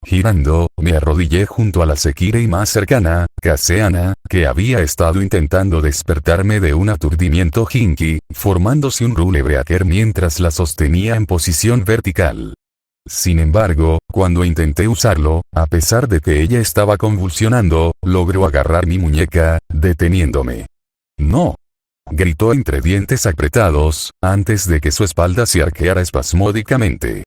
Girando, me arrodillé junto a la Sekirei más cercana, Kaseana, que había estado intentando despertarme de un aturdimiento Hinki, formándose un Rule Breaker mientras la sostenía en posición vertical. Sin embargo, cuando intenté usarlo, a pesar de que ella estaba convulsionando, logró agarrar mi muñeca, deteniéndome. ¡No! Gritó entre dientes apretados, antes de que su espalda se arqueara espasmódicamente.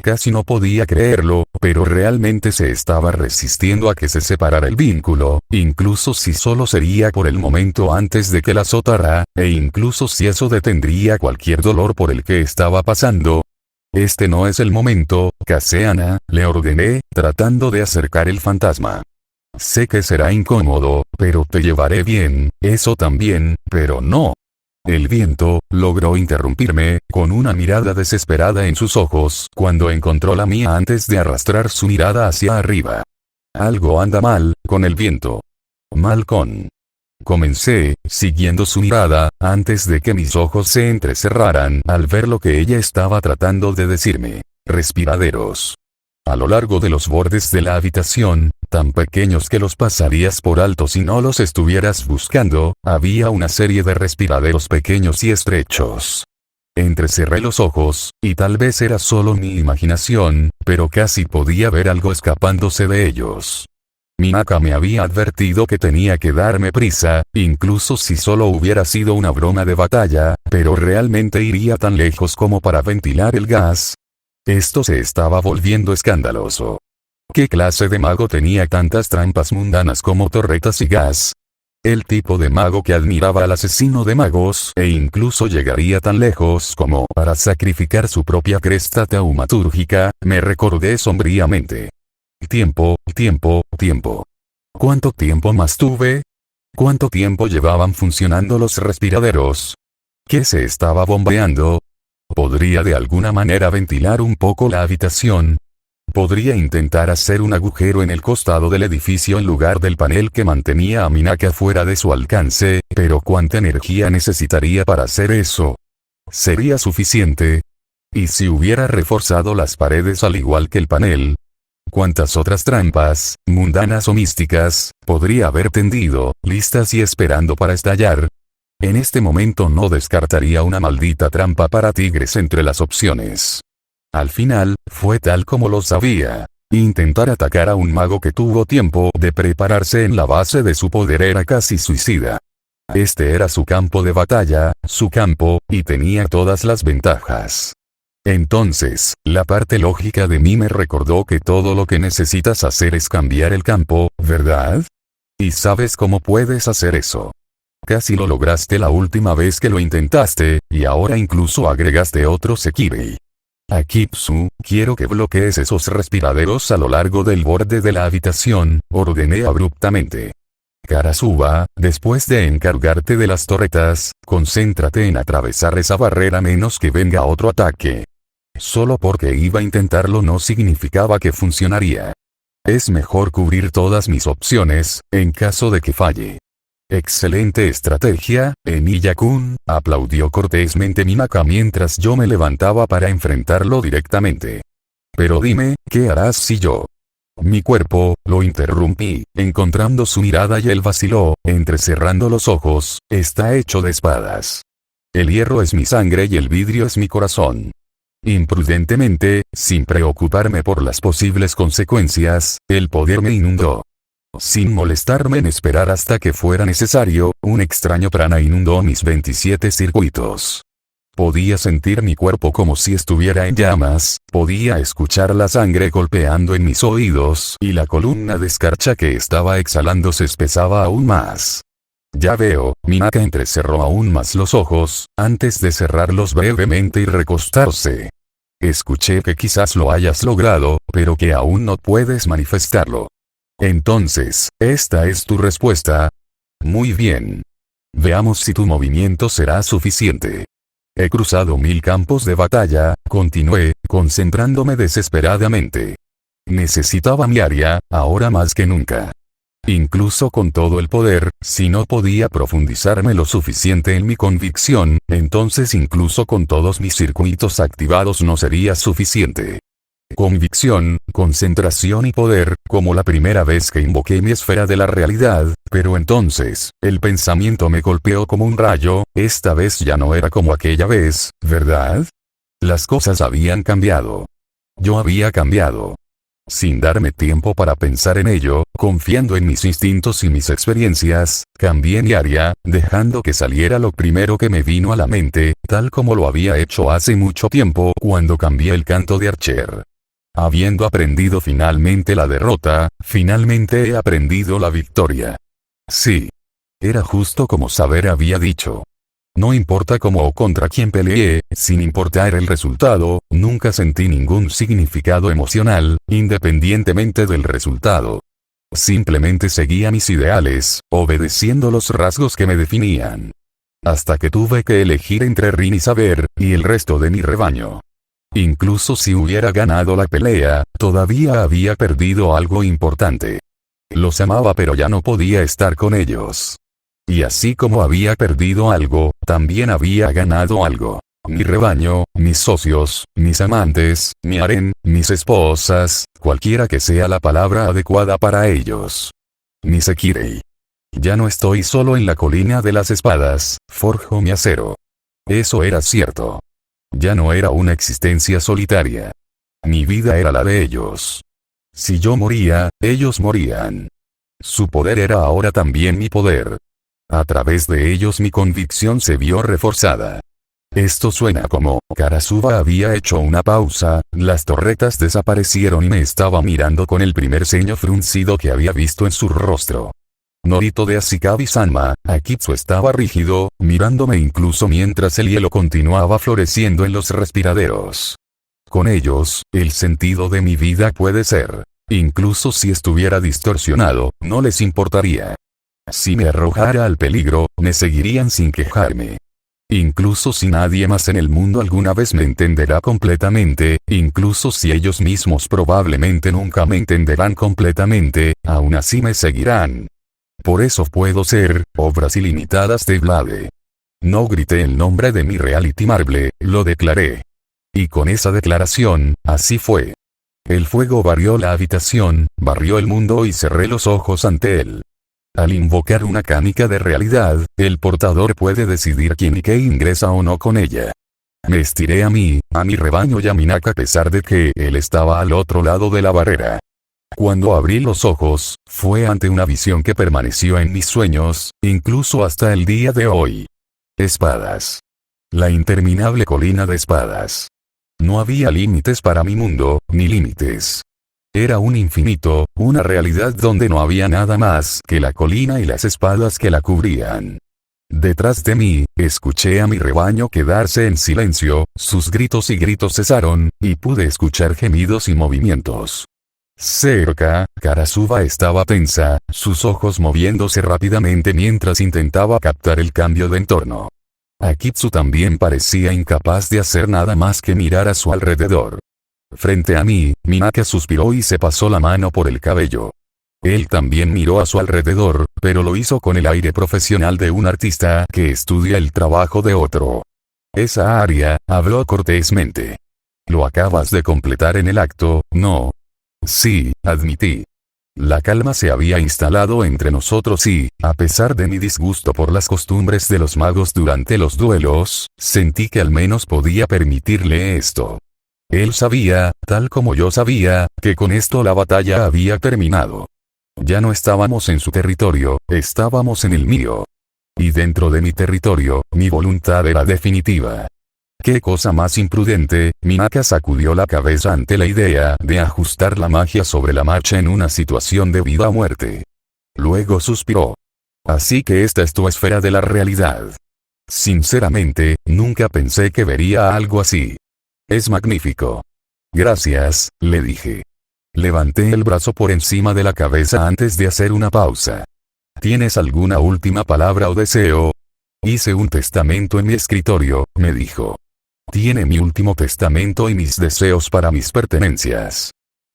Casi no podía creerlo, pero realmente se estaba resistiendo a que se separara el vínculo, incluso si solo sería por el momento antes de que la azotara, e incluso si eso detendría cualquier dolor por el que estaba pasando. Este no es el momento, Kaseana, le ordené, tratando de acercar el fantasma. Sé que será incómodo, pero te llevaré bien, eso también, pero no. El viento, logró interrumpirme, con una mirada desesperada en sus ojos, cuando encontró la mía antes de arrastrar su mirada hacia arriba. Algo anda mal, con el viento. Mal con... Comencé, siguiendo su mirada, antes de que mis ojos se entrecerraran al ver lo que ella estaba tratando de decirme. Respiraderos. A lo largo de los bordes de la habitación, tan pequeños que los pasarías por alto si no los estuvieras buscando, había una serie de respiraderos pequeños y estrechos. Entrecerré los ojos, y tal vez era solo mi imaginación, pero casi podía ver algo escapándose de ellos. Minaka me había advertido que tenía que darme prisa, incluso si solo hubiera sido una broma de batalla, pero realmente iría tan lejos como para ventilar el gas. Esto se estaba volviendo escandaloso. ¿Qué clase de mago tenía tantas trampas mundanas como torretas y gas? El tipo de mago que admiraba al asesino de magos e incluso llegaría tan lejos como para sacrificar su propia cresta taumatúrgica, me recordé sombríamente. Tiempo. ¿Cuánto tiempo más tuve? ¿Cuánto tiempo llevaban funcionando los respiraderos? ¿Qué se estaba bombeando? ¿Podría de alguna manera ventilar un poco la habitación? ¿Podría intentar hacer un agujero en el costado del edificio en lugar del panel que mantenía a Minaka fuera de su alcance? Pero ¿cuánta energía necesitaría para hacer eso? ¿Sería suficiente? ¿Y si hubiera reforzado las paredes al igual que el panel? ¿Cuántas otras trampas, mundanas o místicas, podría haber tendido, listas y esperando para estallar? En este momento no descartaría una maldita trampa para tigres entre las opciones. Al final, fue tal como lo sabía. Intentar atacar a un mago que tuvo tiempo de prepararse en la base de su poder era casi suicida. Este era su campo de batalla, su campo, y tenía todas las ventajas. Entonces, la parte lógica de mí me recordó que todo lo que necesitas hacer es cambiar el campo, ¿verdad? ¿Y sabes cómo puedes hacer eso? Casi lo lograste la última vez que lo intentaste, y ahora incluso agregaste otro Sekirei. Akitsu, quiero que bloquees esos respiraderos a lo largo del borde de la habitación, ordené abruptamente. Karasuba, después de encargarte de las torretas, concéntrate en atravesar esa barrera menos que venga otro ataque. Solo porque iba a intentarlo no significaba que funcionaría. Es mejor cubrir todas mis opciones, en caso de que falle. Excelente estrategia, Eniya-kun, aplaudió cortésmente Minaka mientras yo me levantaba para enfrentarlo directamente. Pero dime, ¿qué harás si yo? Mi cuerpo, lo interrumpí, encontrando su mirada y él vaciló, entrecerrando los ojos, está hecho de espadas. El hierro es mi sangre y el vidrio es mi corazón. Imprudentemente, sin preocuparme por las posibles consecuencias, el poder me inundó. Sin molestarme en esperar hasta que fuera necesario, un extraño prana inundó mis 27 circuitos. Podía sentir mi cuerpo como si estuviera en llamas, podía escuchar la sangre golpeando en mis oídos y la columna de escarcha que estaba exhalando se espesaba aún más. Ya veo, Minaka entrecerró aún más los ojos, antes de cerrarlos brevemente y recostarse. Escuché que quizás lo hayas logrado, pero que aún no puedes manifestarlo. Entonces, ¿esta es tu respuesta? Muy bien. Veamos si tu movimiento será suficiente. He cruzado 1000 campos de batalla, continué, concentrándome desesperadamente. Necesitaba mi área, ahora más que nunca. Incluso con todo el poder, si no podía profundizarme lo suficiente en mi convicción, entonces incluso con todos mis circuitos activados no sería suficiente. Convicción, concentración y poder, como la primera vez que invoqué mi esfera de la realidad, pero entonces, el pensamiento me golpeó como un rayo, esta vez ya no era como aquella vez, ¿verdad? Las cosas habían cambiado. Yo había cambiado. Sin darme tiempo para pensar en ello, confiando en mis instintos y mis experiencias, cambié mi área, dejando que saliera lo primero que me vino a la mente, tal como lo había hecho hace mucho tiempo cuando cambié el canto de Archer. Habiendo aprendido finalmente la derrota, finalmente he aprendido la victoria. Sí. Era justo como Saber había dicho. No importa cómo o contra quién peleé, sin importar el resultado, nunca sentí ningún significado emocional, independientemente del resultado. Simplemente seguía mis ideales, obedeciendo los rasgos que me definían. Hasta que tuve que elegir entre Rin y Saber, y el resto de mi rebaño. Incluso si hubiera ganado la pelea, todavía había perdido algo importante. Los amaba pero ya no podía estar con ellos. Y así como había perdido algo, también había ganado algo. Mi rebaño, mis socios, mis amantes, mi harén, mis esposas, cualquiera que sea la palabra adecuada para ellos. Mi Sekirei. Ya no estoy solo en la colina de las espadas, forjo mi acero. Eso era cierto. Ya no era una existencia solitaria. Mi vida era la de ellos. Si yo moría, ellos morían. Su poder era ahora también mi poder. A través de ellos mi convicción se vio reforzada. Esto suena como, Karasuba había hecho una pausa, las torretas desaparecieron y me estaba mirando con el primer ceño fruncido que había visto en su rostro. Norito de Ashikabi-sama, Akitsu estaba rígido, mirándome incluso mientras el hielo continuaba floreciendo en los respiraderos. Con ellos, el sentido de mi vida puede ser. Incluso si estuviera distorsionado, no les importaría. Si me arrojara al peligro, me seguirían sin quejarme. Incluso si nadie más en el mundo alguna vez me entenderá completamente, incluso si ellos mismos probablemente nunca me entenderán completamente, aún así me seguirán. Por eso puedo ser, obras ilimitadas de Blade. No grité el nombre de mi Reality Marble, lo declaré. Y con esa declaración, así fue. El fuego barrió la habitación, barrió el mundo y cerré los ojos ante él. Al invocar una canica de realidad, el portador puede decidir quién y qué ingresa o no con ella. Me estiré a mi rebaño y a Minaka a pesar de que él estaba al otro lado de la barrera. Cuando abrí los ojos, fue ante una visión que permaneció en mis sueños, incluso hasta el día de hoy. Espadas. La interminable colina de espadas. No había límites para mi mundo, ni límites. Era un infinito, una realidad donde no había nada más que la colina y las espadas que la cubrían. Detrás de mí, escuché a mi rebaño quedarse en silencio, sus gritos y gritos cesaron, y pude escuchar gemidos y movimientos. Cerca, Karasuba estaba tensa, sus ojos moviéndose rápidamente mientras intentaba captar el cambio de entorno. Akitsu también parecía incapaz de hacer nada más que mirar a su alrededor. Frente a mí, Minaka suspiró y se pasó la mano por el cabello. Él también miró a su alrededor, pero lo hizo con el aire profesional de un artista que estudia el trabajo de otro. Esa área, habló cortésmente. Lo acabas de completar en el acto, ¿no? Sí, admití. La calma se había instalado entre nosotros y, a pesar de mi disgusto por las costumbres de los magos durante los duelos, sentí que al menos podía permitirle esto. Él sabía, tal como yo sabía, que con esto la batalla había terminado. Ya no estábamos en su territorio, estábamos en el mío. Y dentro de mi territorio, mi voluntad era definitiva. ¡Qué cosa más imprudente! Minaka sacudió la cabeza ante la idea de ajustar la magia sobre la marcha en una situación de vida o muerte. Luego suspiró. Así que esta es tu esfera de la realidad. Sinceramente, nunca pensé que vería algo así. Es magnífico. Gracias, le dije. Levanté el brazo por encima de la cabeza antes de hacer una pausa. ¿Tienes alguna última palabra o deseo? Hice un testamento en mi escritorio, me dijo. Tiene mi último testamento y mis deseos para mis pertenencias.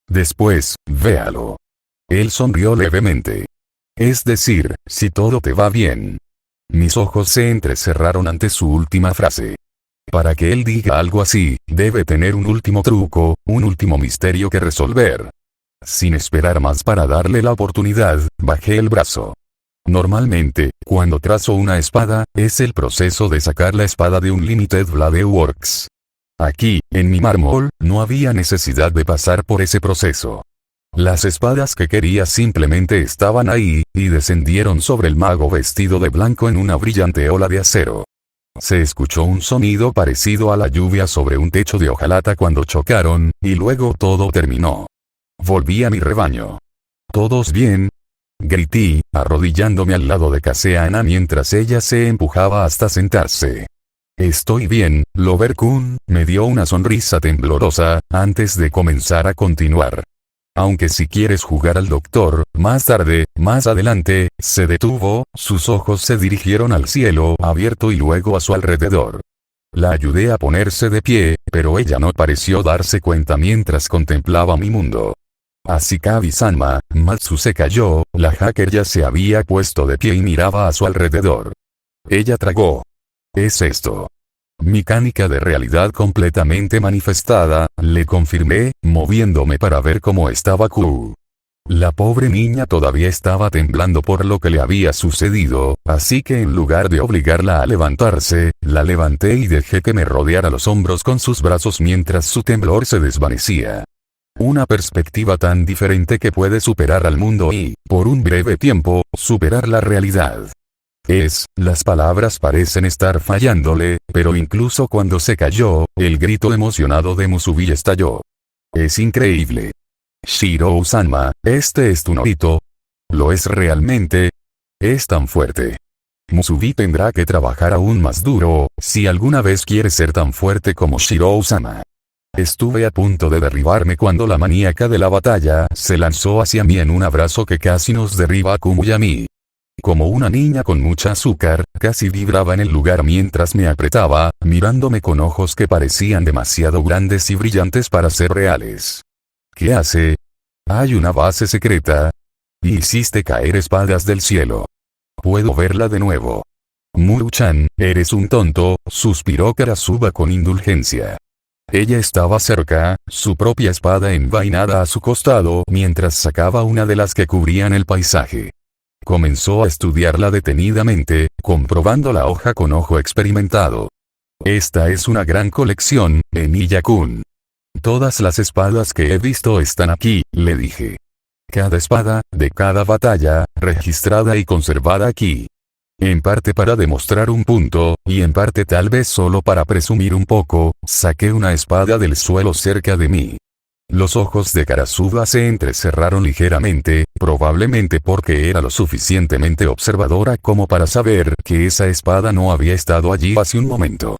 Después, véalo. Él sonrió levemente. Es decir, si todo te va bien. Mis ojos se entrecerraron ante su última frase. Para que él diga algo así, debe tener un último truco, un último misterio que resolver. Sin esperar más para darle la oportunidad, bajé el brazo. Normalmente, cuando trazo una espada, es el proceso de sacar la espada de un Limited Blade Works. Aquí, en mi mármol, no había necesidad de pasar por ese proceso. Las espadas que quería simplemente estaban ahí, y descendieron sobre el mago vestido de blanco en una brillante ola de acero. Se escuchó un sonido parecido a la lluvia sobre un techo de hojalata cuando chocaron, y luego todo terminó. Volví a mi rebaño. ¿Todos bien? Grité, arrodillándome al lado de Caseana mientras ella se empujaba hasta sentarse. Estoy bien, Lover-kun, me dio una sonrisa temblorosa, antes de comenzar a continuar. Aunque si quieres jugar al doctor, más tarde, más adelante, se detuvo, sus ojos se dirigieron al cielo abierto y luego a su alrededor. La ayudé a ponerse de pie, pero ella no pareció darse cuenta mientras contemplaba mi mundo. Ashikabi-sama, Matsu se cayó, la hacker ya se había puesto de pie y miraba a su alrededor. Ella tragó. Es esto. Mecánica de realidad completamente manifestada, le confirmé, moviéndome para ver cómo estaba Q. La pobre niña todavía estaba temblando por lo que le había sucedido, así que en lugar de obligarla a levantarse, la levanté y dejé que me rodeara los hombros con sus brazos mientras su temblor se desvanecía. Una perspectiva tan diferente que puede superar al mundo y, por un breve tiempo, superar la realidad. Las palabras parecen estar fallándole, pero incluso cuando se cayó, el grito emocionado de Musubi estalló. Es increíble. Shirou-sama, este es tu Norito. ¿Lo es realmente? Es tan fuerte. Musubi tendrá que trabajar aún más duro, si alguna vez quiere ser tan fuerte como Shirou-sama. Estuve a punto de derribarme cuando la maníaca de la batalla se lanzó hacia mí en un abrazo que casi nos derriba a Kumo y a mí. Como una niña con mucha azúcar, casi vibraba en el lugar mientras me apretaba, mirándome con ojos que parecían demasiado grandes y brillantes para ser reales. ¿Qué hace? ¿Hay una base secreta? Y hiciste caer espadas del cielo. Puedo verla de nuevo. Muru-chan, eres un tonto, suspiró Karasuba con indulgencia. Ella estaba cerca, su propia espada envainada a su costado mientras sacaba una de las que cubrían el paisaje. Comenzó a estudiarla detenidamente, comprobando la hoja con ojo experimentado. Esta es una gran colección, Eniya-kun. Todas las espadas que he visto están aquí, le dije. Cada espada, de cada batalla, registrada y conservada aquí. En parte para demostrar un punto, y en parte tal vez solo para presumir un poco, saqué una espada del suelo cerca de mí. Los ojos de Karasuba se entrecerraron ligeramente, probablemente porque era lo suficientemente observadora como para saber que esa espada no había estado allí hace un momento.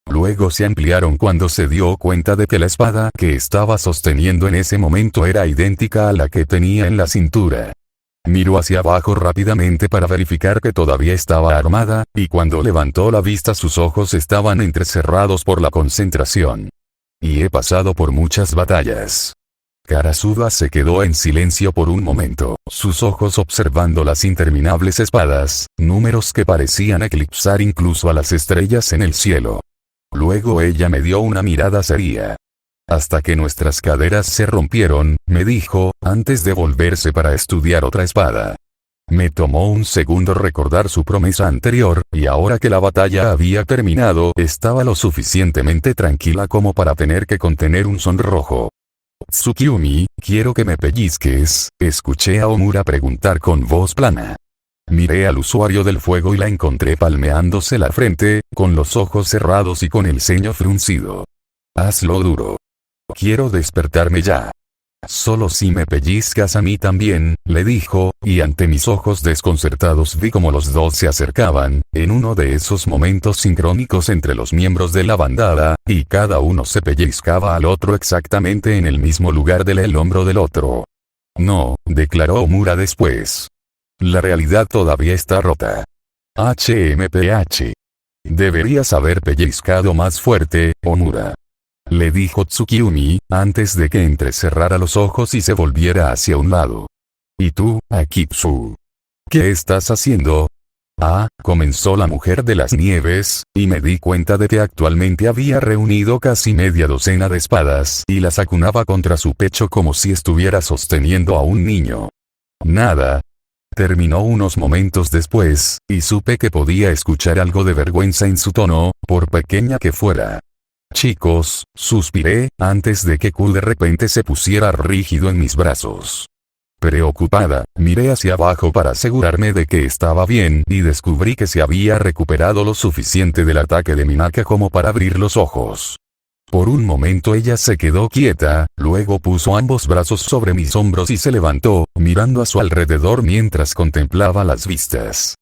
Luego se ampliaron cuando se dio cuenta de que la espada que estaba sosteniendo en ese momento era idéntica a la que tenía en la cintura. Miró hacia abajo rápidamente para verificar que todavía estaba armada, y cuando levantó la vista sus ojos estaban entrecerrados por la concentración. Y he pasado por muchas batallas. Karasuda se quedó en silencio por un momento, sus ojos observando las interminables espadas, números que parecían eclipsar incluso a las estrellas en el cielo. Luego ella me dio una mirada seria. Hasta que nuestras caderas se rompieron, me dijo, antes de volverse para estudiar otra espada. Me tomó un segundo recordar su promesa anterior, y ahora que la batalla había terminado, estaba lo suficientemente tranquila como para tener que contener un sonrojo. Tsukiyumi, quiero que me pellizques, escuché a Omura preguntar con voz plana. Miré al usuario del fuego y la encontré palmeándose la frente, con los ojos cerrados y con el ceño fruncido. Hazlo duro. Quiero despertarme ya. Solo si me pellizcas a mí también, le dijo, y ante mis ojos desconcertados vi como los dos se acercaban, en uno de esos momentos sincrónicos entre los miembros de la bandada, y cada uno se pellizcaba al otro exactamente en el mismo lugar del hombro del otro. No, declaró Omura después. La realidad todavía está rota. HMPH. Deberías haber pellizcado más fuerte, Omura. Le dijo Tsukiyumi, antes de que entrecerrara los ojos y se volviera hacia un lado. ¿Y tú, Akitsu? ¿Qué estás haciendo? Comenzó la mujer de las nieves, y me di cuenta de que actualmente había reunido casi media docena de espadas y las acunaba contra su pecho como si estuviera sosteniendo a un niño. Nada. Terminó unos momentos después, y supe que podía escuchar algo de vergüenza en su tono, por pequeña que fuera. Chicos, suspiré, antes de que Ku de repente se pusiera rígido en mis brazos. Preocupada, miré hacia abajo para asegurarme de que estaba bien y descubrí que se había recuperado lo suficiente del ataque de Minaka como para abrir los ojos. Por un momento ella se quedó quieta, luego puso ambos brazos sobre mis hombros y se levantó, mirando a su alrededor mientras contemplaba las vistas.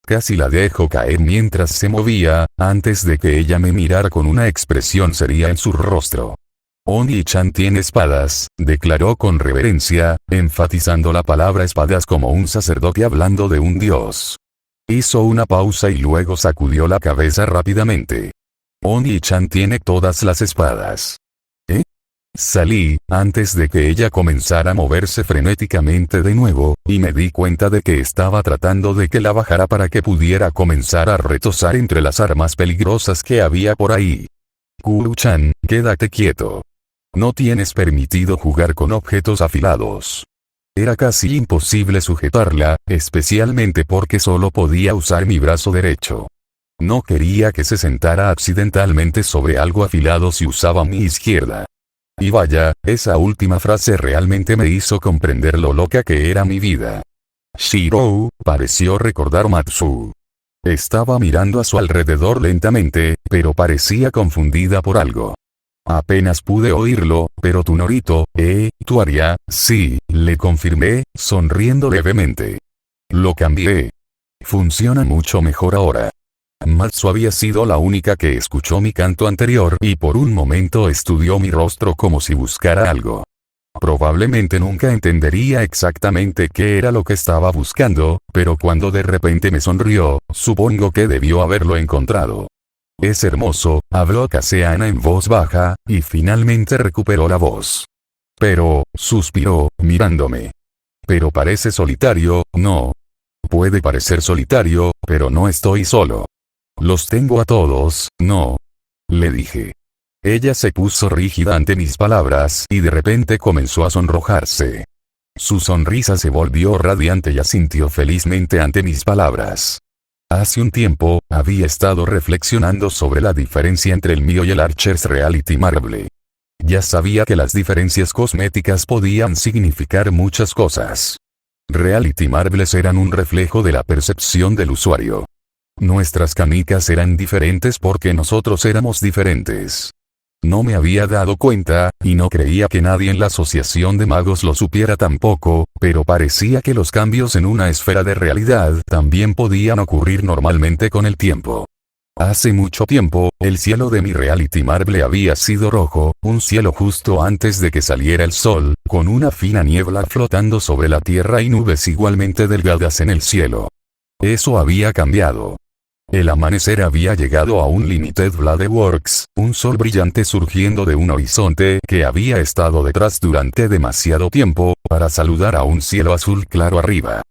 Casi la dejo caer mientras se movía, antes de que ella me mirara con una expresión seria en su rostro. Oni-chan tiene espadas, declaró con reverencia, enfatizando la palabra espadas como un sacerdote hablando de un dios. Hizo una pausa y luego sacudió la cabeza rápidamente. Oni-chan tiene todas las espadas. Salí, antes de que ella comenzara a moverse frenéticamente de nuevo, y me di cuenta de que estaba tratando de que la bajara para que pudiera comenzar a retosar entre las armas peligrosas que había por ahí. Kuru-chan, quédate quieto. No tienes permitido jugar con objetos afilados. Era casi imposible sujetarla, especialmente porque solo podía usar mi brazo derecho. No quería que se sentara accidentalmente sobre algo afilado si usaba mi izquierda. Y vaya, esa última frase realmente me hizo comprender lo loca que era mi vida. Shirou, pareció recordar Matsu. Estaba mirando a su alrededor lentamente, pero parecía confundida por algo. Apenas pude oírlo, pero tu Norito, tu Aria, sí, le confirmé, sonriendo levemente. Lo cambié. Funciona mucho mejor ahora. Matsu había sido la única que escuchó mi canto anterior y por un momento estudió mi rostro como si buscara algo. Probablemente nunca entendería exactamente qué era lo que estaba buscando, pero cuando de repente me sonrió, supongo que debió haberlo encontrado. Es hermoso, habló Kaseana en voz baja, y finalmente recuperó la voz. Pero, suspiró, mirándome. Pero parece solitario, ¿no? Puede parecer solitario, pero no estoy solo. Los tengo a todos, ¿no? Le dije. Ella se puso rígida ante mis palabras y de repente comenzó a sonrojarse. Su sonrisa se volvió radiante y asintió felizmente ante mis palabras. Hace un tiempo, había estado reflexionando sobre la diferencia entre el mío y el Archer's Reality Marble. Ya sabía que las diferencias cosméticas podían significar muchas cosas. Reality Marbles eran un reflejo de la percepción del usuario. Nuestras canicas eran diferentes porque nosotros éramos diferentes. No me había dado cuenta, y no creía que nadie en la asociación de magos lo supiera tampoco, pero parecía que los cambios en una esfera de realidad también podían ocurrir normalmente con el tiempo. Hace mucho tiempo, el cielo de mi Reality Marble había sido rojo, un cielo justo antes de que saliera el sol, con una fina niebla flotando sobre la tierra y nubes igualmente delgadas en el cielo. Eso había cambiado. El amanecer había llegado a un Limited Blade Works, un sol brillante surgiendo de un horizonte que había estado detrás durante demasiado tiempo, para saludar a un cielo azul claro arriba.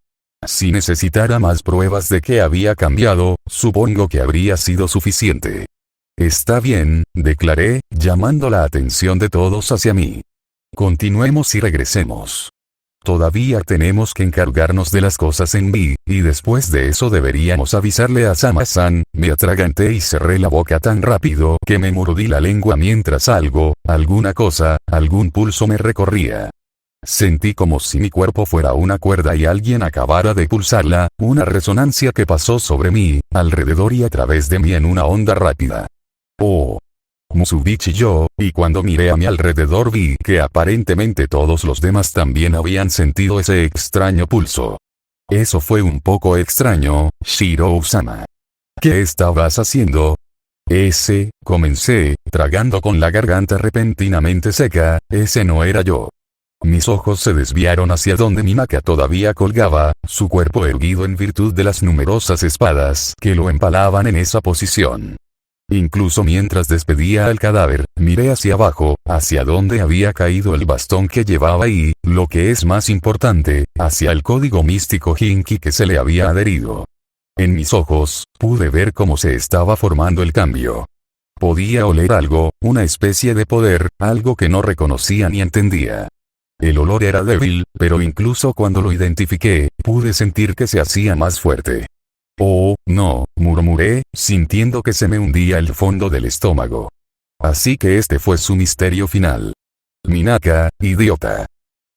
Si necesitara más pruebas de que había cambiado, supongo que habría sido suficiente. Está bien, declaré, llamando la atención de todos hacia mí. Continuemos y regresemos. Todavía tenemos que encargarnos de las cosas en B, y después de eso deberíamos avisarle a Sama-san. Me atraganté y cerré la boca tan rápido que me mordí la lengua mientras alguna cosa, algún pulso me recorría. Sentí como si mi cuerpo fuera una cuerda y alguien acabara de pulsarla, una resonancia que pasó sobre mí, alrededor y a través de mí en una onda rápida. Oh. Musubi chilló, y cuando miré a mi alrededor vi que aparentemente todos los demás también habían sentido ese extraño pulso. Eso fue un poco extraño, Shirou-sama. ¿Qué estabas haciendo? Comencé, tragando con la garganta repentinamente seca, ese no era yo. Mis ojos se desviaron hacia donde Minaka todavía colgaba, su cuerpo erguido en virtud de las numerosas espadas que lo empalaban en esa posición. Incluso mientras despedía al cadáver, miré hacia abajo, hacia donde había caído el bastón que llevaba y, lo que es más importante, hacia el código místico Jinki que se le había adherido. En mis ojos, pude ver cómo se estaba formando el cambio. Podía oler algo, una especie de poder, algo que no reconocía ni entendía. El olor era débil, pero incluso cuando lo identifiqué, pude sentir que se hacía más fuerte. Oh, no, murmuré, sintiendo que se me hundía el fondo del estómago. Así que este fue su misterio final. Minaka, idiota.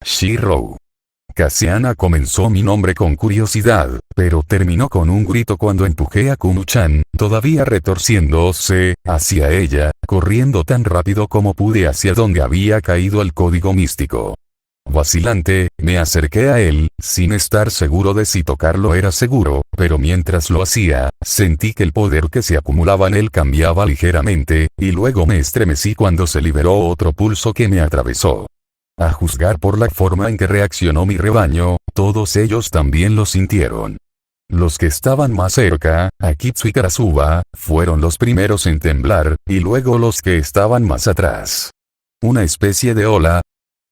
Shirou. Kasiana comenzó mi nombre con curiosidad, pero terminó con un grito cuando empujé a Kumu-chan, todavía retorciéndose, hacia ella, corriendo tan rápido como pude hacia donde había caído el código místico. Vacilante, me acerqué a él, sin estar seguro de si tocarlo era seguro, pero mientras lo hacía, sentí que el poder que se acumulaba en él cambiaba ligeramente, y luego me estremecí cuando se liberó otro pulso que me atravesó. A juzgar por la forma en que reaccionó mi rebaño, todos ellos también lo sintieron. Los que estaban más cerca, Akitsu y Karasuba, fueron los primeros en temblar, y luego los que estaban más atrás. Una especie de ola,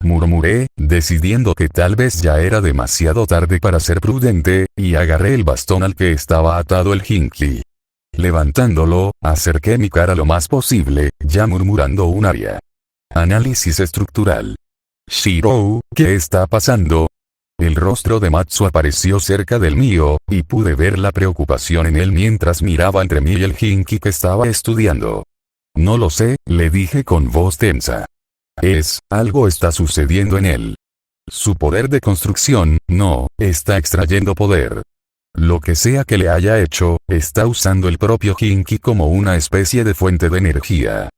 murmuré, decidiendo que tal vez ya era demasiado tarde para ser prudente, y agarré el bastón al que estaba atado el Jinki. Levantándolo, acerqué mi cara lo más posible, ya murmurando un área. Análisis estructural. Shirou, ¿qué está pasando? El rostro de Matsu apareció cerca del mío, y pude ver la preocupación en él mientras miraba entre mí y el Jinki que estaba estudiando. No lo sé, le dije con voz tensa. Algo está sucediendo en él. Su poder de construcción, no, está extrayendo poder. Lo que sea que le haya hecho, está usando el propio Jinki como una especie de fuente de energía.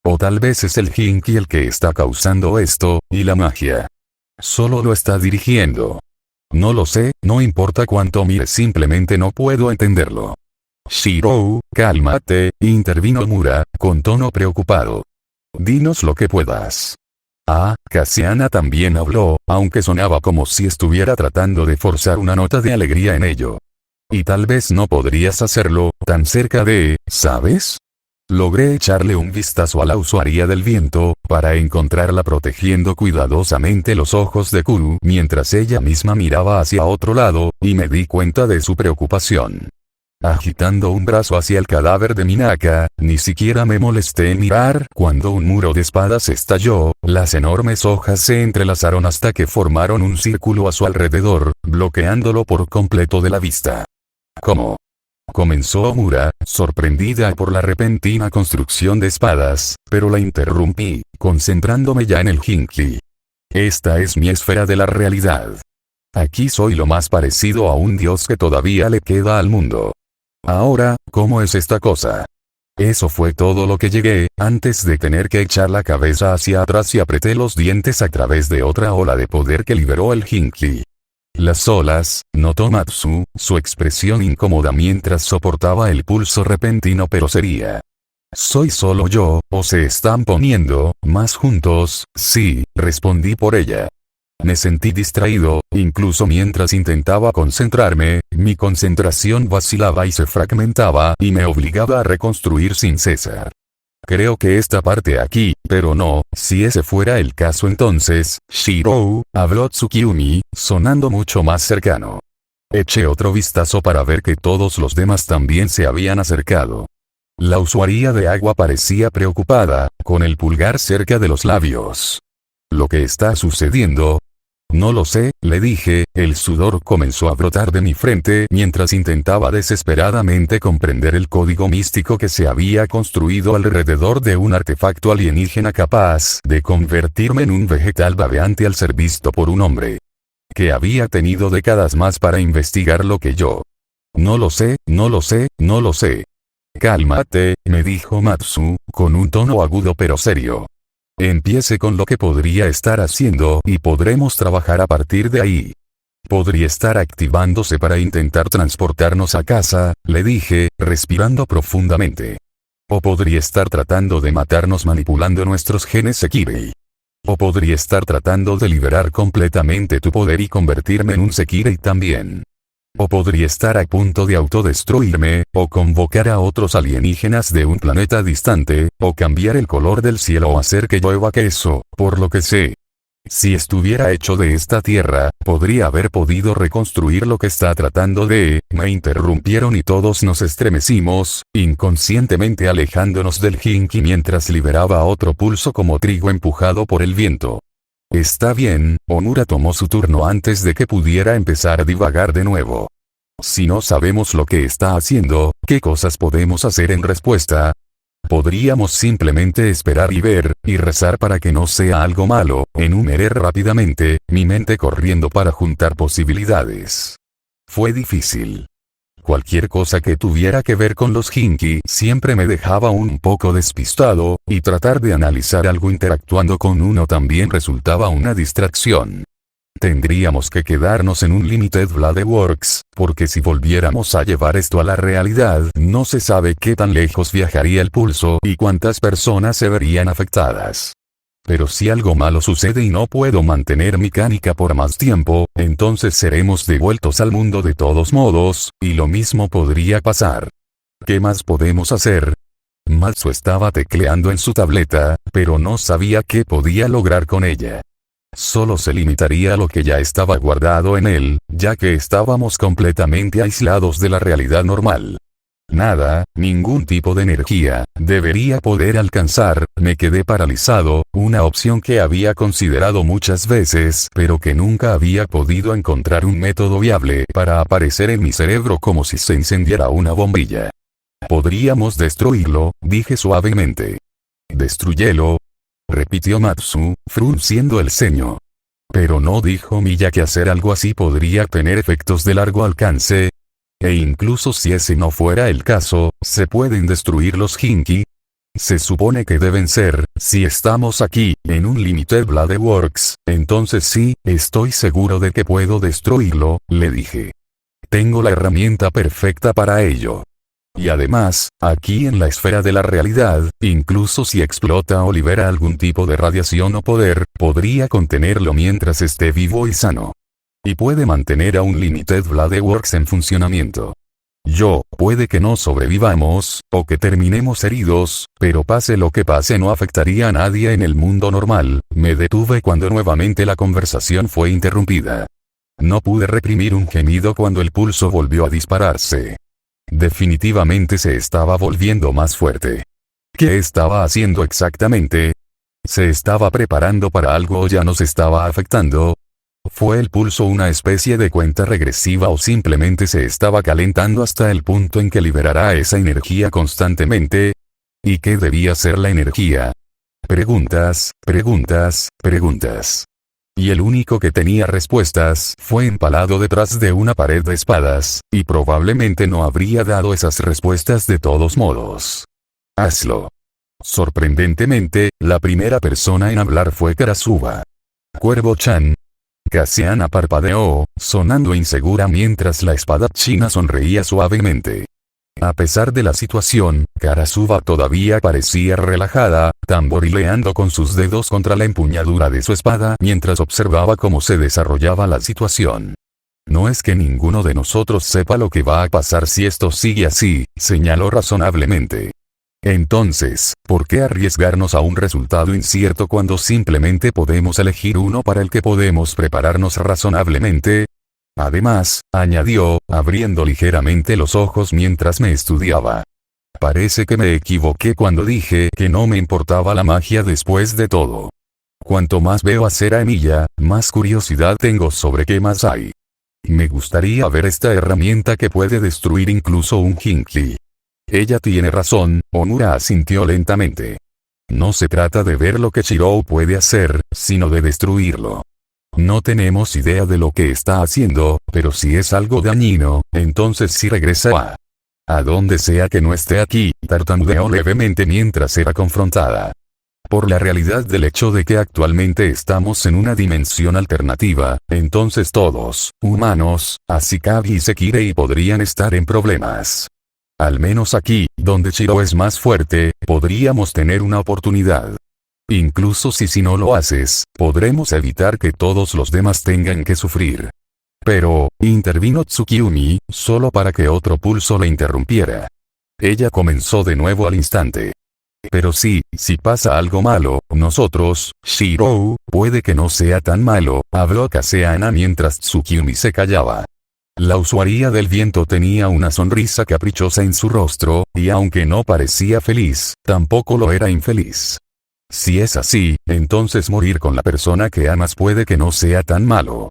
O tal vez es el Jinki el que está causando esto, y la magia. Solo lo está dirigiendo. No lo sé, no importa cuánto mire, simplemente no puedo entenderlo. Shirou, cálmate, intervino Mura, con tono preocupado. Dinos lo que puedas. Kasiana también habló, aunque sonaba como si estuviera tratando de forzar una nota de alegría en ello. Y tal vez no podrías hacerlo, tan cerca de, ¿sabes? Logré echarle un vistazo a la usuaria del viento, para encontrarla protegiendo cuidadosamente los ojos de Kuru mientras ella misma miraba hacia otro lado, y me di cuenta de su preocupación. Agitando un brazo hacia el cadáver de Minaka, ni siquiera me molesté en mirar cuando un muro de espadas estalló, las enormes hojas se entrelazaron hasta que formaron un círculo a su alrededor, bloqueándolo por completo de la vista. ¿Cómo? Comenzó Mura, sorprendida por la repentina construcción de espadas, pero la interrumpí, concentrándome ya en el Jinki. Esta es mi esfera de la realidad. Aquí soy lo más parecido a un dios que todavía le queda al mundo. Ahora, ¿cómo es esta cosa? Eso fue todo lo que llegué, antes de tener que echar la cabeza hacia atrás y apreté los dientes a través de otra ola de poder que liberó el Jinki. Las olas, notó Matsu, su expresión incómoda mientras soportaba el pulso repentino pero sería. ¿Soy solo yo, o se están poniendo, más juntos? Sí, respondí por ella. Me sentí distraído, incluso mientras intentaba concentrarme, mi concentración vacilaba y se fragmentaba y me obligaba a reconstruir sin cesar. Creo que esta parte aquí, pero no, si ese fuera el caso entonces, Shirou, habló Tsukiyumi, sonando mucho más cercano. Eché otro vistazo para ver que todos los demás también se habían acercado. La usuaria de agua parecía preocupada, con el pulgar cerca de los labios. ¿Lo que está sucediendo? No lo sé, le dije, el sudor comenzó a brotar de mi frente mientras intentaba desesperadamente comprender el código místico que se había construido alrededor de un artefacto alienígena capaz de convertirme en un vegetal babeante al ser visto por un hombre que había tenido décadas más para investigar lo que yo. No lo sé, no lo sé, no lo sé. Cálmate, me dijo Matsu, con un tono agudo pero serio. Empiece con lo que podría estar haciendo y podremos trabajar a partir de ahí. Podría estar activándose para intentar transportarnos a casa, le dije, respirando profundamente. O podría estar tratando de matarnos manipulando nuestros genes Sekirei. O podría estar tratando de liberar completamente tu poder y convertirme en un Sekirei también. O podría estar a punto de autodestruirme, o convocar a otros alienígenas de un planeta distante, o cambiar el color del cielo o hacer que llueva queso, por lo que sé. Si estuviera hecho de esta tierra, podría haber podido reconstruir lo que está tratando de... Me interrumpieron y todos nos estremecimos, inconscientemente alejándonos del Jinki mientras liberaba otro pulso como trigo empujado por el viento. Está bien, Onura tomó su turno antes de que pudiera empezar a divagar de nuevo. Si no sabemos lo que está haciendo, ¿qué cosas podemos hacer en respuesta? Podríamos simplemente esperar y ver, y rezar para que no sea algo malo, enumeré rápidamente, mi mente corriendo para juntar posibilidades. Fue difícil. Cualquier cosa que tuviera que ver con los Jinki siempre me dejaba un poco despistado, y tratar de analizar algo interactuando con uno también resultaba una distracción. Tendríamos que quedarnos en un Limited Blade Works, porque si volviéramos a llevar esto a la realidad, no se sabe qué tan lejos viajaría el pulso y cuántas personas se verían afectadas. Pero si algo malo sucede y no puedo mantener mi Kanika por más tiempo, entonces seremos devueltos al mundo de todos modos, y lo mismo podría pasar. ¿Qué más podemos hacer? Matsu estaba tecleando en su tableta, pero no sabía qué podía lograr con ella. Solo se limitaría a lo que ya estaba guardado en él, ya que estábamos completamente aislados de la realidad normal. Nada, ningún tipo de energía, debería poder alcanzar, me quedé paralizado, una opción que había considerado muchas veces, pero que nunca había podido encontrar un método viable para aparecer en mi cerebro como si se encendiera una bombilla. Podríamos destruirlo, dije suavemente. Destruyelo, repitió Matsu, frunciendo el ceño. Pero no dijo Miya que hacer algo así podría tener efectos de largo alcance. E incluso si ese no fuera el caso, ¿se pueden destruir los Jinki? Se supone que deben ser, si estamos aquí, en un Limited Blade Works, entonces sí, estoy seguro de que puedo destruirlo, le dije. Tengo la herramienta perfecta para ello. Y además, aquí en la esfera de la realidad, incluso si explota o libera algún tipo de radiación o poder, podría contenerlo mientras esté vivo y sano. Y puede mantener a un Limited Blade Works en funcionamiento. Puede que no sobrevivamos, o que terminemos heridos, pero pase lo que pase no afectaría a nadie en el mundo normal. Me detuve cuando nuevamente la conversación fue interrumpida. No pude reprimir un gemido cuando el pulso volvió a dispararse. Definitivamente se estaba volviendo más fuerte. ¿Qué estaba haciendo exactamente? ¿Se estaba preparando para algo o ya nos estaba afectando? ¿Fue el pulso una especie de cuenta regresiva o simplemente se estaba calentando hasta el punto en que liberará esa energía constantemente? ¿Y qué debía ser la energía? Preguntas, preguntas, preguntas. Y el único que tenía respuestas fue empalado detrás de una pared de espadas, y probablemente no habría dado esas respuestas de todos modos. Hazlo. Sorprendentemente, la primera persona en hablar fue Karasuba. Cuervo-chan. Cassiana parpadeó, sonando insegura mientras la espadachina sonreía suavemente. A pesar de la situación, Karasuba todavía parecía relajada, tamborileando con sus dedos contra la empuñadura de su espada mientras observaba cómo se desarrollaba la situación. No es que ninguno de nosotros sepa lo que va a pasar si esto sigue así, señaló razonablemente. Entonces, ¿por qué arriesgarnos a un resultado incierto cuando simplemente podemos elegir uno para el que podemos prepararnos razonablemente? Además, añadió, abriendo ligeramente los ojos mientras me estudiaba. Parece que me equivoqué cuando dije que no me importaba la magia después de todo. Cuanto más veo hacer a Emilia, más curiosidad tengo sobre qué más hay. Me gustaría ver esta herramienta que puede destruir incluso un Hinkly. Ella tiene razón, Omura asintió lentamente. No se trata de ver lo que Shirou puede hacer, sino de destruirlo. No tenemos idea de lo que está haciendo, pero si es algo dañino, entonces sí regresa a donde sea que no esté aquí, tartamudeó levemente mientras era confrontada. Por la realidad del hecho de que actualmente estamos en una dimensión alternativa, entonces todos, humanos, Ashikabi y Sekirei podrían estar en problemas. Al menos aquí, donde Shirou es más fuerte, podríamos tener una oportunidad. Incluso si no lo haces, podremos evitar que todos los demás tengan que sufrir. Pero, intervino Tsukiyumi, solo para que otro pulso la interrumpiera. Ella comenzó de nuevo al instante. Pero sí, si pasa algo malo, nosotros, Shirou, puede que no sea tan malo, habló Kaseana mientras Tsukiyumi se callaba. La usuaria del viento tenía una sonrisa caprichosa en su rostro, y aunque no parecía feliz, tampoco lo era infeliz. Si es así, entonces morir con la persona que amas puede que no sea tan malo.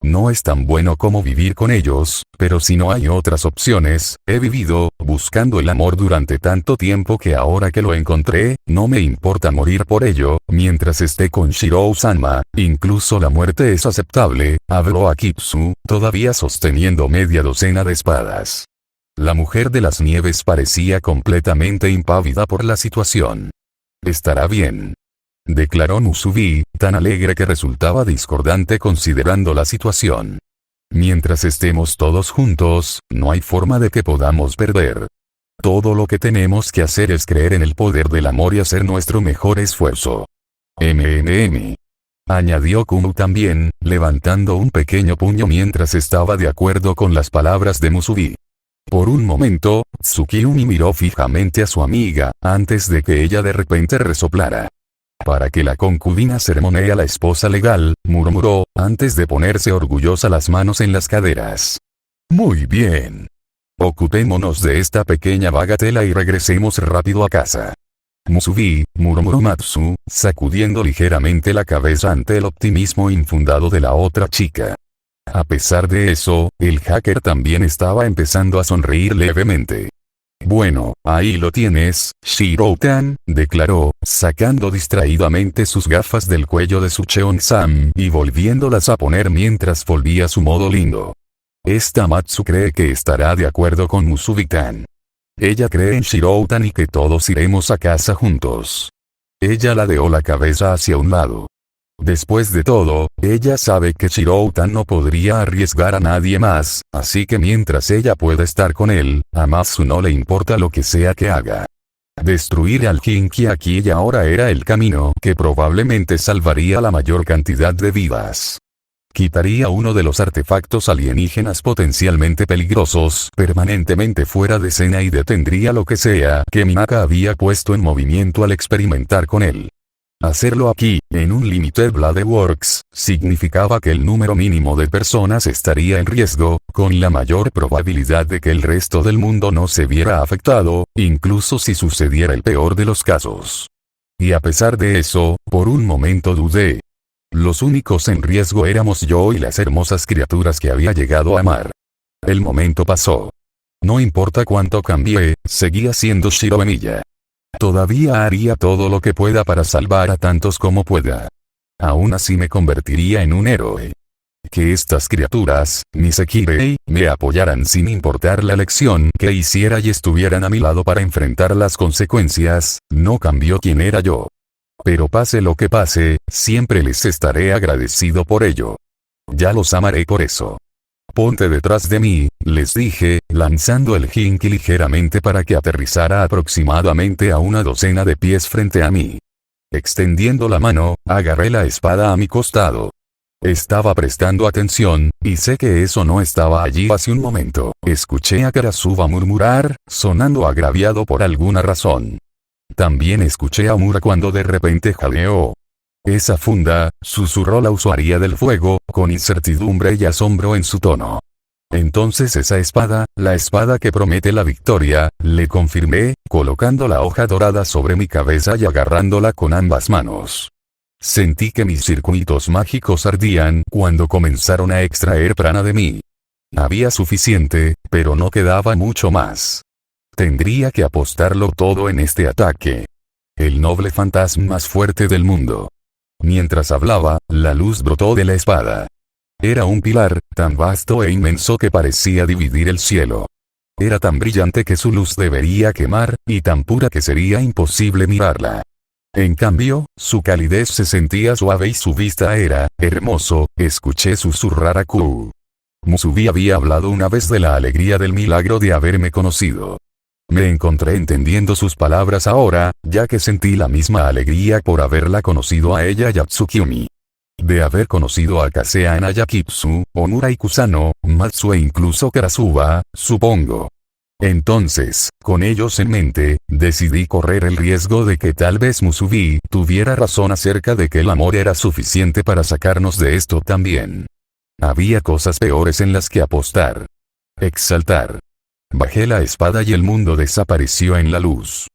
No es tan bueno como vivir con ellos, pero si no hay otras opciones, he vivido, buscando el amor durante tanto tiempo que ahora que lo encontré, no me importa morir por ello, mientras esté con Shirou-sama, incluso la muerte es aceptable, habló Akitsu, todavía sosteniendo media docena de espadas. La mujer de las nieves parecía completamente impávida por la situación. Estará bien, declaró Musubi, tan alegre que resultaba discordante considerando la situación. Mientras estemos todos juntos, no hay forma de que podamos perder. Todo lo que tenemos que hacer es creer en el poder del amor y hacer nuestro mejor esfuerzo. Añadió Kumu también, levantando un pequeño puño mientras estaba de acuerdo con las palabras de Musubi. Por un momento, Tsukiyumi miró fijamente a su amiga, antes de que ella de repente resoplara. Para que la concubina sermonee a la esposa legal, murmuró, antes de ponerse orgullosa las manos en las caderas. Muy bien. Ocupémonos de esta pequeña bagatela y regresemos rápido a casa. Musubi, murmuró Matsu, sacudiendo ligeramente la cabeza ante el optimismo infundado de la otra chica. A pesar de eso, el hacker también estaba empezando a sonreír levemente. Bueno, ahí lo tienes, Shirou-tan, declaró, sacando distraídamente sus gafas del cuello de su Cheon-san y volviéndolas a poner mientras volvía su modo lindo. Esta Matsu cree que estará de acuerdo con Musubi-tan. Ella cree en Shirou-tan y que todos iremos a casa juntos. Ella ladeó la cabeza hacia un lado. Después de todo, ella sabe que Shirou-tan no podría arriesgar a nadie más, así que mientras ella pueda estar con él, a Matsu no le importa lo que sea que haga. Destruir al Hinky aquí y ahora era el camino que probablemente salvaría la mayor cantidad de vidas. Quitaría uno de los artefactos alienígenas potencialmente peligrosos permanentemente fuera de escena y detendría lo que sea que Minaka había puesto en movimiento al experimentar con él. Hacerlo aquí, en un Limited Blade Works, significaba que el número mínimo de personas estaría en riesgo, con la mayor probabilidad de que el resto del mundo no se viera afectado, incluso si sucediera el peor de los casos. Y a pesar de eso, por un momento dudé. Los únicos en riesgo éramos yo y las hermosas criaturas que había llegado a amar. El momento pasó. No importa cuánto cambié, seguía siendo Shiro Emilia. Todavía haría todo lo que pueda para salvar a tantos como pueda. Aún así me convertiría en un héroe. Que estas criaturas, mi Sekirei, me apoyaran sin importar la elección que hiciera y estuvieran a mi lado para enfrentar las consecuencias, no cambió quién era yo. Pero pase lo que pase, siempre les estaré agradecido por ello. Ya los amaré por eso. Ponte detrás de mí, les dije, lanzando el Jinki ligeramente para que aterrizara aproximadamente a una docena de pies frente a mí. Extendiendo la mano, agarré la espada a mi costado. Estaba prestando atención, y sé que eso no estaba allí hace un momento. Escuché a Karasuba murmurar, sonando agraviado por alguna razón. También escuché a Mura cuando de repente jadeó. Esa funda, susurró la usuaria del fuego, con incertidumbre y asombro en su tono. Entonces esa espada, la espada que promete la victoria, le confirmé, colocando la hoja dorada sobre mi cabeza y agarrándola con ambas manos. Sentí que mis circuitos mágicos ardían cuando comenzaron a extraer prana de mí. Había suficiente, pero no quedaba mucho más. Tendría que apostarlo todo en este ataque. El noble fantasma más fuerte del mundo. Mientras hablaba, la luz brotó de la espada. Era un pilar, tan vasto e inmenso que parecía dividir el cielo. Era tan brillante que su luz debería quemar, y tan pura que sería imposible mirarla. En cambio, su calidez se sentía suave y su vista era, hermoso, escuché susurrar a Ku. Musubi había hablado una vez de la alegría del milagro de haberme conocido. Me encontré entendiendo sus palabras ahora, ya que sentí la misma alegría por haberla conocido a ella y a Tsukiomi. De haber conocido a Kasea Nayakitsu, Omura y Kusano, Matsu e incluso Karasuba, supongo. Entonces, con ellos en mente, decidí correr el riesgo de que tal vez Musubi tuviera razón acerca de que el amor era suficiente para sacarnos de esto también. Había cosas peores en las que apostar. Exaltar. Bajé la espada y el mundo desapareció en la luz.